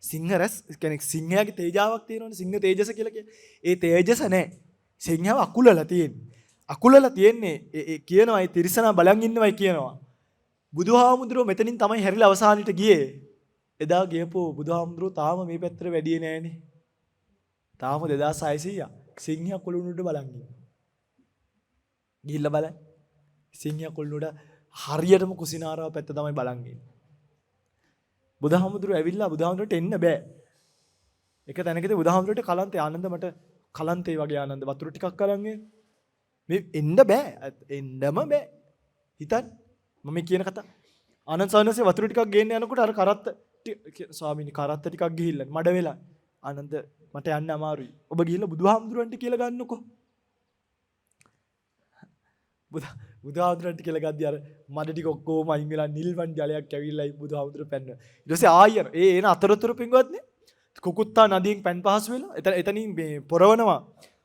සිංහ රැස් කියන්නේ සිංහයාගේ තේජාවක් තියෙනවනේ සිංහ තේජස කියලා කියන්නේ. ඒ තේජස නැහැ. සිංහව අකුලලා තියෙන්නේ. අකුලලා තියෙන්නේ ඒ කියනවා ඒ තිරිසනා බලන් ඉන්නවයි කියනවා. බුදුහාමුදුරුවෝ මෙතනින් තමයි හැරිලා අවසානෙට ගියේ. එදා ගියපෝ බුදුහාමුදුරුවෝ තාම මේ පැත්තට වැඩියේ නෑනේ. තාම 2600ක් සිංහයා කුළුණුට බලන් ඉන්නවා. ගිහිල්ලා බලන්න. සිංහයා කුළුණුට හරියටම කුසිනාරාව පැත්ත තමයි බලන් ඉන්නේ. බුදුහාමුදුරුවෝ ඇවිල්ලා බුදුහාමුදුරුවන්ට එන්න බෑ. එක තැනකදී බුදුහාමුදුරුවන්ට කලන්තේ ආනන්ද මට කලන්තේ වගේ ආනන්ද වතුර ටිකක් අරන් මේ එන්න බෑ. එන්නම බෑ. හිතන්න මම කියන කතාව. ආනන්ද සානසේ වතුර ටිකක් ගේන්න යනකොට අර කරත්ත ස්වාමීනි කරත්ත ටිකක් ගිහිල්ලා මඩ වෙලා ආනන්ද මට යන්න අමාරුයි. ඔබ ගිහිල්ලා බුදුහාමුදුරන්ට කියලා ගන්නකො. බුදුහාමුදුරන්ට කියලා ගද්දි අර මඩ ටික ඔක්කොම අයින් වෙලා නිල්වන් ජලයක් ඇවිල්ලා බුදුහාමුදුර පැන්න. ඊට පස්සේ ආයෙ එන අතරතුර පින්වත්නි කුකුත්තා නදියෙන් පැන් පහසු වෙලා එතනින් මේ පොරවනවා.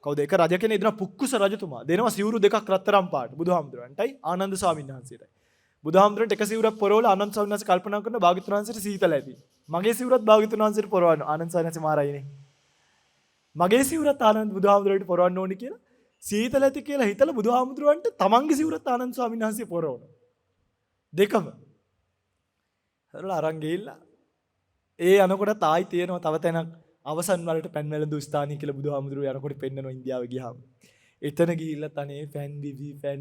කවුද එක රජ කෙනෙක් දෙනවා පුක්කුස රජතුමා. දෙනවා සිවුරු දෙකක් රත්තරන් පාට බුදුහාමුදුරන්ටයි ආනන්ද ස්වාමීන් වහන්සේටයි. බුදුහාමුදුරන්ට එක සිවුරක් පොරවලා ආනන්ද ස්වාමීන් වහන්සේ කල්පනා කරන භාග්‍යතුන් වහන්සේට සීතල ඇති. මගේ සිවුරත් භාග්‍යතුන් වහන්සේට පොරවන්න. ආනන්ද ස්වාමීන් වහන්සේ මාරයිනේ. මගේ සිවුරත් ආනන්ද බුදුහාමුදුරන්ට පොරවන්න ඕනි කියලා සීතල ඇති කියලා හිතලා බුදුහාමුදුරන්ට තමන්ගේ සිවුරත් ආනන්ද ස්වාමීන් වහන්සේ පොරවන. දෙකම. හරලා අරන් ගිහිල්ලා ඒ යනකොට ආයි තියෙනවා තව තැනක් අවසන් වලට පැන් වැළඳු ස්ථානය කියලා බුදුහාමුදුරුවෝ යනකොට පෙන්නනවා ඉන්දියාව ගියාම. එතන ගිහිල්ලා තනේ ෆෑන්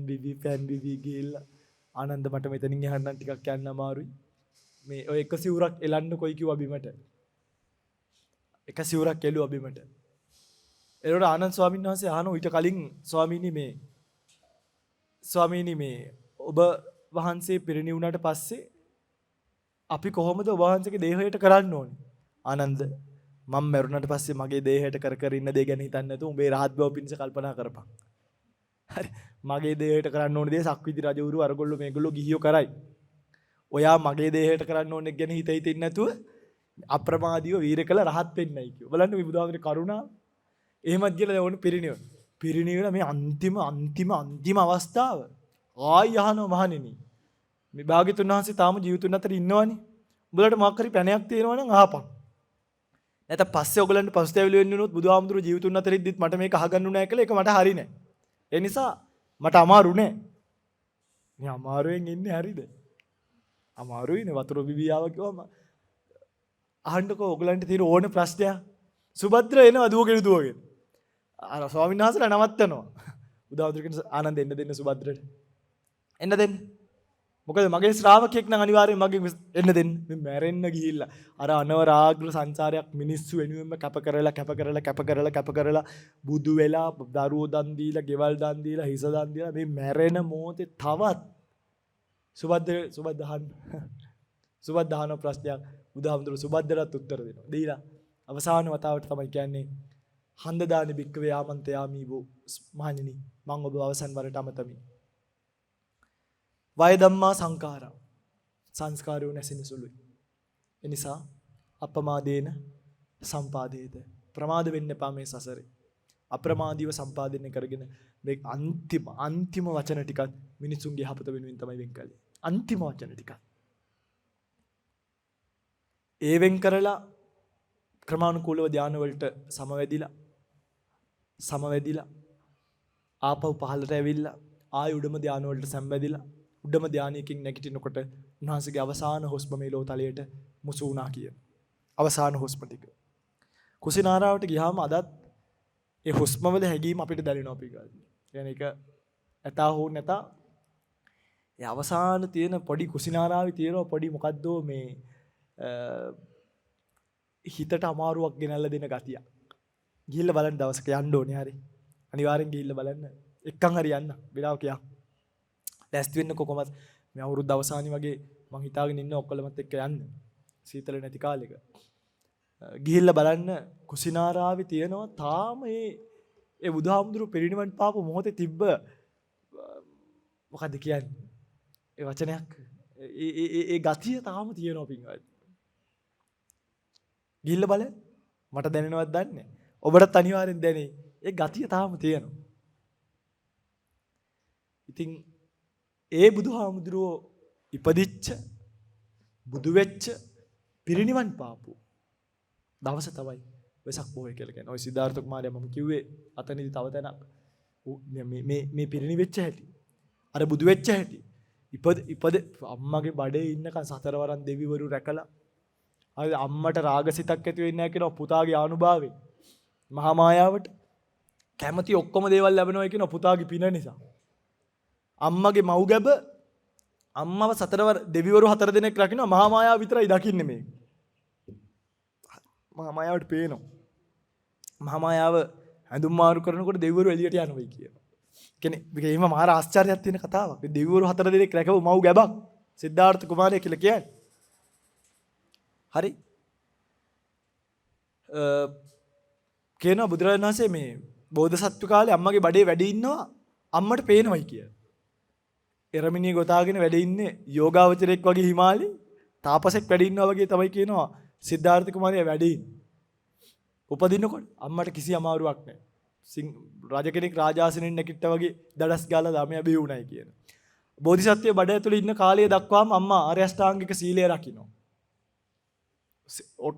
බිවි ගිහිල්ලා ආනන්ද මට මෙතනින් යහන්න ටිකක් යන්න අමාරුයි. මේ ඔය එක සිවුරක් එලන්න කොයි කිව්වා බිමට. එක සිවුරක් එළුවා බිමට. එතකොට ආනන්ද ස්වාමීන් වහන්සේ අහනවා ඊට කලින් ස්වාමීනි මේ ඔබ වහන්සේ පිරිණිවුණාට පස්සේ අපි කොහොමද ඔබ වහන්සේගේ දේහයට කරන්න ඕනේ? ආනන්ද මම මරුණාට පස්සේ මගේ දේහයට කර ඉන්න දේ ගැන හිතන්නේ නැතුව උඹේ රහත් බව පිණිස කල්පනා කරපන්. හරි. මගේ දේහයට කරන්න ඕනේ දේ සක්විති රජවරු අරගොල්ලෝ මේගොල්ලෝ ගිහියෝ කරයි. ඔයා මගේ දේහයට කරන්න ඕනේ ගැන හිතින් නැතුව අප්‍රමාදීව වීර කළ රහත් වෙන්නයි කිව්වා. බලන්න මේ බුදුහාමුදුරේ කරුණාව. එහෙමත් කියලා ඕන පිරිණිවන. පිරිණිවන මේ අන්තිම අවස්ථාව. ආයි අහනවා මහණෙනි. මේ භාග්‍යතුන් වහන්සේ තාම ජීවිතුන් අතර ඉන්නවනේ. උඹලට මොකක් හරි පැනයක් තියෙනවා නම් අහපන්. නැත්නම් පස්සේ ඔයගලන්ට පසුතැවිලි වෙන්න උනොත් බුදුහාමුදුරුවෝ ජීවිතුන් අතර ඉද්දිත් මට මේක අහගන්න උනාය කියලා ඒක මට හරි නෑ. ඒ නිසා මට අමාරු නෑ. මේ අමාරුවෙන් ඉන්නේ හරිද? අමාරුයිනේ වතුර බිබියාව කිව්වම අහන්නකෝ ඔයගලන්ට තියෙන ඕන ප්‍රශ්නයක්. සුභද්‍ර එනවා දුවගෙන. අර ස්වාමීන් වහන්සේලා නවත්තනවා. බුදුහාමුදුරුවෝ කියන ආනන්ද එන්න සුභද්‍රට. එන්න දෙන්න. මොකද මගේ ශ්‍රාවකෙක් නම් අනිවාර්යයෙන් මගෙන් එන්න දෙන්න. මේ මැරෙන්න ගිහිල්ලා අර අනවරාග්‍ර සංසාරයක් මිනිස්සු වෙනුවෙන්ම කැප කරලා බුදු වෙලා දරුවෝ දන් දීලා, ගෙවල් දන් දීලා, හිස දන් දීලා මේ මැරෙන මොහොතේ තවත් සුබද්දහන ප්‍රශ්නයක් බුදුහාමුදුරුවෝ සුබද්දලත් උත්තර දෙනවා. දීලා අවසාන වතාවට තමයි කියන්නේ හන්ද දානි බික්කවේ ආමන්තයාමි වූ මහණෙනි මම ඔබ අවසන් වරට අමතමි. වය ධම්මා සංඛාරා සංස්කාරයෝ නැසෙන සුළුයි. ඒ නිසා අප්‍රමාදේන සම්පාදේත ප්‍රමාද වෙන්න එපා මේ සසරේ. අප්‍රමාදීව සම්පාදනය කරගෙන මේ අන්තිම වචන ටිකත් මිනිසුන්ගේ යහපත වෙනුවෙන් තමයි වෙන් කළේ. අන්තිම වචන ටික. ඒ වෙන් කරලා ක්‍රමානුකූලව ධානය වලට සමවැදිලා සමවැදිලා ආපහු පහළට ඇවිල්ලා ආය උඩම ධානය වලට සම්බැදිලා උඩම ධානයකින් නැගිටිනකොට උන්වහන්සේගේ අවසාන හුස්ම මේ ලෝතලයට මුසු වුණා කියන. අවසාන හුස්ම ටික. කුසිනාරාවට ගියාම අදත් ඒ හුස්ම වල හැගීම අපිට දැනෙනවා අපි ගාන. يعني ඒක ඇතා හෝ නැතා ඒ අවසාන තියෙන පොඩි කුසිනාරාවේ තියෙන පොඩි මොකද්ද මේ හිතට අමාරුවක් ගෙනල්ලා දෙන ගතිය. ගිහිල්ලා බලන්න දවසක යන්න ඕනේ හරි. අනිවාර්යෙන් ගිහිල්ලා බලන්න. එක්කන් හරි යන්න. වෙලාවක යන්න. ලෑස්ති වෙන්න කොහොමද? මේ අවුරුද්ද අවසානයේ වගේ මං හිතාගෙන ඉන්න ඔක්කොලමත් එක්ක යන්න. සීතල නැති කාලෙක. ගිහිල්ලා බලන්න කුසිනාරාවේ තියෙනවා තාම ඒ බුදුහාමුදුරු පිරිනිවන් පාපු මොහොතේ තිබ්බ මොකද්ද කියන්නේ? ඒ වචනයක් ඒ ගතිය තාම තියෙනවා පින්වත්. ගිහිල්ලා බලන්න. මට දැනෙනවද දන්නේ? ඔබටත් අනිවාර්යෙන් දැනේ. ඒ ගතිය තාම තියෙනවා. ඉතින් ඒ බුදුහාමුදුරුවෝ ඉපදිච්ච බුදු වෙච්ච පිරිනිවන් පාපු දවස තමයි වෙසක් පොහොය කියලා කියන්නේ. ඔය සිද්ධාර්ථ කුමාරයා මම කිව්වේ අතනදී තව තැනක්. මේ පිරිනිවෙච්ච හැටි. අර බුදු වෙච්ච හැටි. ඉපද අම්මගේ බඩේ ඉන්නකන් සතරවරන් දෙවිවරු රැකලා හරි අම්මට රාගසිතක් ඇති වෙන්නේ නැහැ කියනවා පුතාගේ ආනුභාවයෙන්. මහා මායාවට කැමති ඔක්කොම දේවල් ලැබෙනවා කියනවා පුතාගේ පින නිසා. අම්මගේ මව් ගැබ අම්මව සතරවර දෙවිවරු හතර දෙනෙක් රකින්නවා මහා මායාව විතරයි දකින්නේ මේ. මහා මායාවට පේනවා. මහා මායාව හැඳුම් මාරු කරනකොට දෙවිවරු එළියට යනවා කියනවා. කියන්නේ මේක එහෙම මාර ආශ්චර්යයක් තියෙන කතාවක්. දෙවිවරු හතර දෙනෙක් රැකව මව් ගැබක් සිද්ධාර්ථ කුමාරයා කියලා කියන්නේ. හරි. කියනවා බුදුරජාණන් වහන්සේ මේ බෝධිසත්ව කාලේ අම්මගේ බඩේ වැඩ ඉන්නවා අම්මට පේනවයි කියලා. එරමිනිය ගොතාගෙන වැඩ ඉන්නේ යෝගාවචරයෙක් වගේ හිමාලි තාපසෙක් වැඩ ඉන්නවා වගේ තමයි කියනවා සිද්ධාර්ථ කුමාරයා වැඩ ඉන්නේ. උපදිනකොට අම්මට කිසි අමාරුවක් නැහැ. රජ කෙනෙක් රාජාසනෙන් නැගිට්ටා වගේ දඩස් ගාලා ළමයා බිහි වුණයි කියන. බෝධිසත්වයේ බඩ ඇතුලේ ඉන්න කාලය දක්වාම අම්මා ආර්ය අෂ්ටාංගික සීලය රකින්න.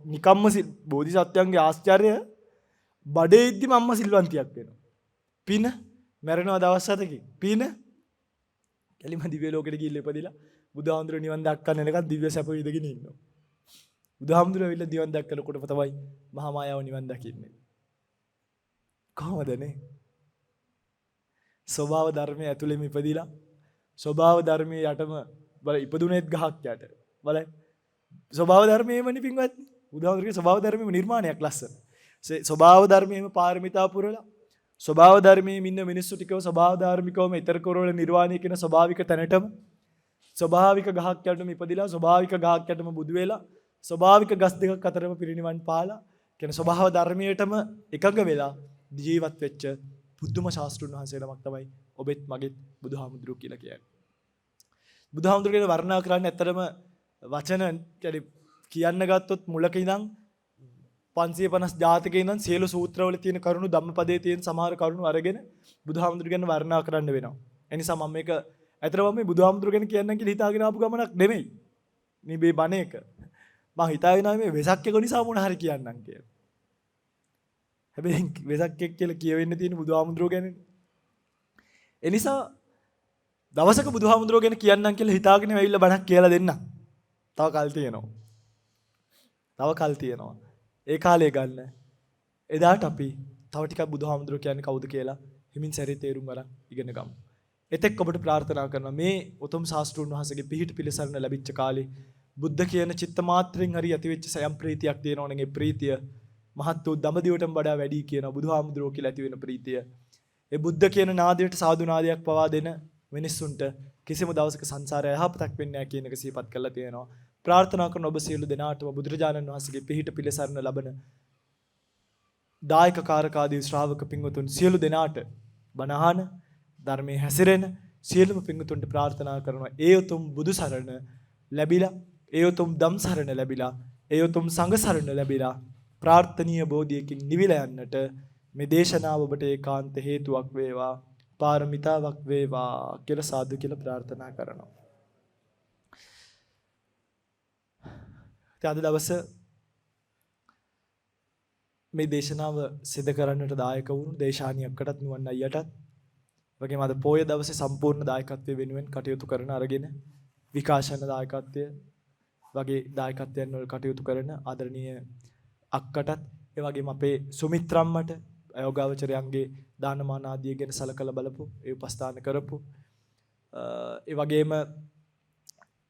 නිකම්ම බෝධිසත්වයන්ගේ ආශ්චර්ය බඩේ ඉද්දිම අම්මා සිල්වන්තියක් වෙනවා. පින මැරෙනවා දවස් 7කින්. පින එලිම දිව්‍ය ලෝකෙට ගිහිල්ලා ඉපදිලා බුදුහාමුදුර නිවන් දක්කන්න එනකන් දිව්‍ය සැප විඳගෙන ඉන්නවා. බුදුහාමුදුර ඇවිල්ලා නිවන් දක්කනකොටම තමයි මහා මායාව නිවන් දකින්නේ. කොහොමදනේ? ස්වභාව ධර්මයේ ඇතුළෙම ඉපදිලා ස්වභාව ධර්මයේ යටම බල ඉපදුනේත් ගහක් යට. බලන්න. ස්වභාව ධර්මයේමනි පින්වත්. බුදුහාමුදුරගේ ස්වභාව ධර්මයේම නිර්මාණයක් ලස්සන. ස්වභාව ධර්මයේම පාරමිතා පුරලා ස්වභාව ධර්මයේ ඉන්න මිනිස්සු ටිකව ස්වභාව ධර්මිකවම ඊතර කරවල නිර්වාණය කියන ස්වභාවික තැනටම ස්වභාවික ගහක් යටම ඉපදිලා ස්වභාවික ගහක් යටම බුදු වෙලා ස්වභාවික ගස් දෙකක් අතරම පිරිනිවන් පාලා කියන ස්වභාව ධර්මයටම එකඟ වෙලා ජීවත් වෙච්ච බුදුම ශාස්ත්‍රුන් වහන්සේ නමක් තමයි ඔබෙත් මගෙත් බුදුහාමුදුරුවෝ කියලා කියන්නේ. බුදුහාමුදුරුවෝ කියන වර්ණනා කරන්නේ ඇත්තටම වචන කියන්න ගත්තොත් මුලක ඉඳන් 550 ජාතකේ ඉඳන් සියලු සූත්‍රවල තියෙන කරුණු ධම්මපදයේ තියෙන සමහර කරුණු අරගෙන බුදුහාමුදුරුවෝ ගැන වර්ණනා කරන්න වෙනවා. ඒ නිසා මම මේක ඇත්තටම මේ බුදුහාමුදුරුවෝ ගැන කියන්නම් කියලා හිතාගෙන ආපු ගමනක් නෙමෙයි. මේ බණ එක. මම හිතාගෙන ආවේ මේ වෙසක් එක නිසා මොන හරි කියන්නම් කියලා. හැබැයි වෙසක් එක් කියලා කියවෙන්න තියෙන බුදුහාමුදුරුවෝ ගැන. ඒ නිසා දවසක බුදුහාමුදුරුවෝ ගැන කියන්නම් කියලා හිතාගෙන ඇවිල්ලා බණක් කියලා දෙන්න. තව කල් තියෙනවා. ඒ කාලේ ගන්න. එදාට අපි තව ටිකක් බුදුහාමුදුරුවෝ කියන්නේ කවුද කියලා හිමින් සැරේ තේරුම් ගන්න ඉගෙන ගමු. එතෙක් ඔබට ප්‍රාර්ථනා කරනවා මේ උතුම් ශාස්ත්‍රුන් වහන්සේගේ පිහිට පිළිසරණ ලැබිච්ච කාලේ බුද්ධ කියන චිත්ත මාත්‍රෙන් හරි ඇතිවෙච්ච සයම් ප්‍රීතියක් තියෙනවනේ ඒ ප්‍රීතිය මහත් වූ දඹදිවටම වඩා වැඩි කියන බුදුහාමුදුරුවෝ කියලා ඇති වෙන ප්‍රීතිය. ඒ බුද්ධ කියන නාදයට සාදු නාදයක් පවා දෙන මිනිස්සුන්ට කිසිම දවසක සංසාරය යහපතක් වෙන්නේ නැහැ කියන එක සිහිපත් කරලා තියෙනවා. ප්‍රාර්ථනා කරන ඔබ සියලු දෙනාටම බුදුරජාණන් වහන්සේගේ පිහිට පිළිසරණ ලබන දායක කාරකාදී ශ්‍රාවක පින්වතුන් සියලු දෙනාට බණහන ධර්මයේ හැසිරෙන සියලුම පින්වතුන්ට ප්‍රාර්ථනා කරනවා ඒ උතුම් බුදු සරණ ලැබිලා ඒ උතුම් ධම් සරණ ලැබිලා ඒ උතුම් සංඝ සරණ ලැබිලා ප්‍රාර්ථනීය බෝධියකින් නිවිලා යන්නට මේ දේශනාව ඔබට ඒකාන්ත හේතුවක් වේවා පාරමිතාවක් වේවා කියලා සාදු කියලා ප්‍රාර්ථනා කරනවා. අද දවසේ මේ දේශනාව සිදු කරන්නට දායක වුණු දේශානියකටත් නුවන් අයියටත් වගේම අද පොය දවසේ සම්පූර්ණ දායකත්වයේ වෙනුවෙන් කටයුතු කරන අරගෙන විකාශන දායකත්වය වගේ දායකත්වයන් වල කටයුතු කරන ආදරණීය අක්කටත් ඒ වගේම අපේ සුමිත්‍රම්මට යෝගාවචරයන්ගේ දානමාන ආදී ගැන සලකලා බලපු ඒ උපස්ථාන කරපු ඒ වගේම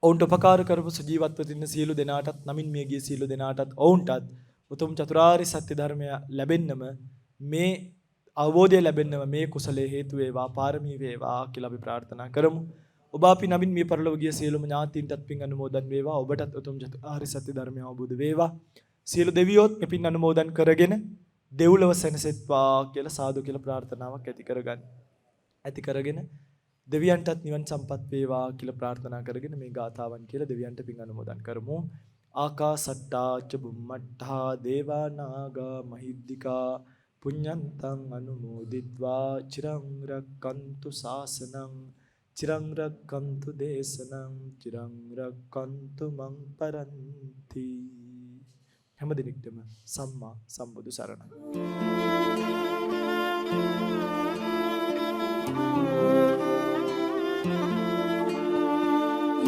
ඔවුන්ට උපකාර කරපු සජීවත්ව තින්න සියලු දෙනාටත් නමින් මිය ගිය සියලු දෙනාටත් ඔවුන්ටත් උතුම් චතුරාර්ය සත්‍ය ධර්මය ලැබෙන්නම මේ අවබෝධය ලැබෙන්නම මේ කුසලයේ හේතු වේවා පාරමී වේවා කියලා අපි ප්‍රාර්ථනා කරමු. ඔබ අපි නමින් මිය පරලොව ගිය සියලුම ඥාතීන්ටත් පින් අනුමෝදන් වේවා. ඔබටත් උතුම් චතුරාර්ය සත්‍ය ධර්මය අවබෝධ වේවා. සියලු දෙවියෝත් මේ පින් අනුමෝදන් කරගෙන දෙව්ලොව සැනසෙත්වා කියලා සාදු කියලා ප්‍රාර්ථනාවක් ඇති කරගෙන දෙවියන්ටත් නිවන් සම්පත් වේවා කියලා ප්‍රාර්ථනා කරගෙන මේ ගාථාවන් කියලා දෙවියන්ට පින් අනුමෝදන් කරමු. ආකාසට්ටා ච බුම්මට්ටා දේවා නාග මහිද්దికා පුඤ්ඤන්තං අනුමෝදිත්වා චිරං රක්칸තු ශාසනං චිරං රක්칸තු දේශනං චිරං රක්칸තු මං පරන්ති. හැම දිනෙකටම සම්මා සම්බුදු සරණයි.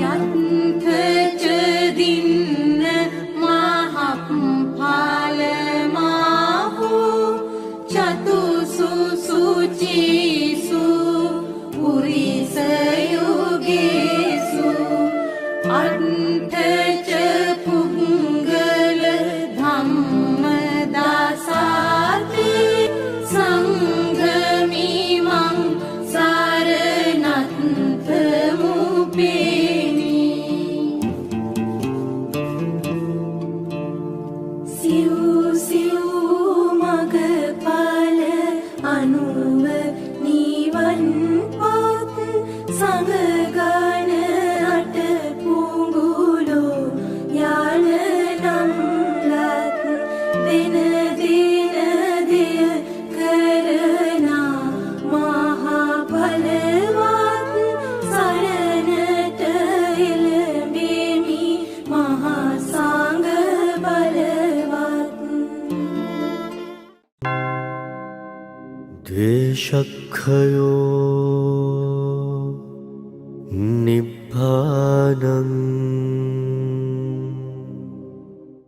යත්ථ දින්න මහප්ඵලමාහු චතුසු සුචිසු පුරිස යෝගේසු අට්ඨ පුංගල ධම්මදාසාති සංඝමිමං සරණත්ථ මුපේමි. සිව් සිව් මගපල අනුව නිවන් පත් සංගගන අට පුඟුලෝ යාන නම් ලත් දින දින දිය කරනා මහා බලවත් සරණට එළඹෙමි මහා සංඝ බලවත්. ද්වේෂක්ඛයෝ නිබ්බානං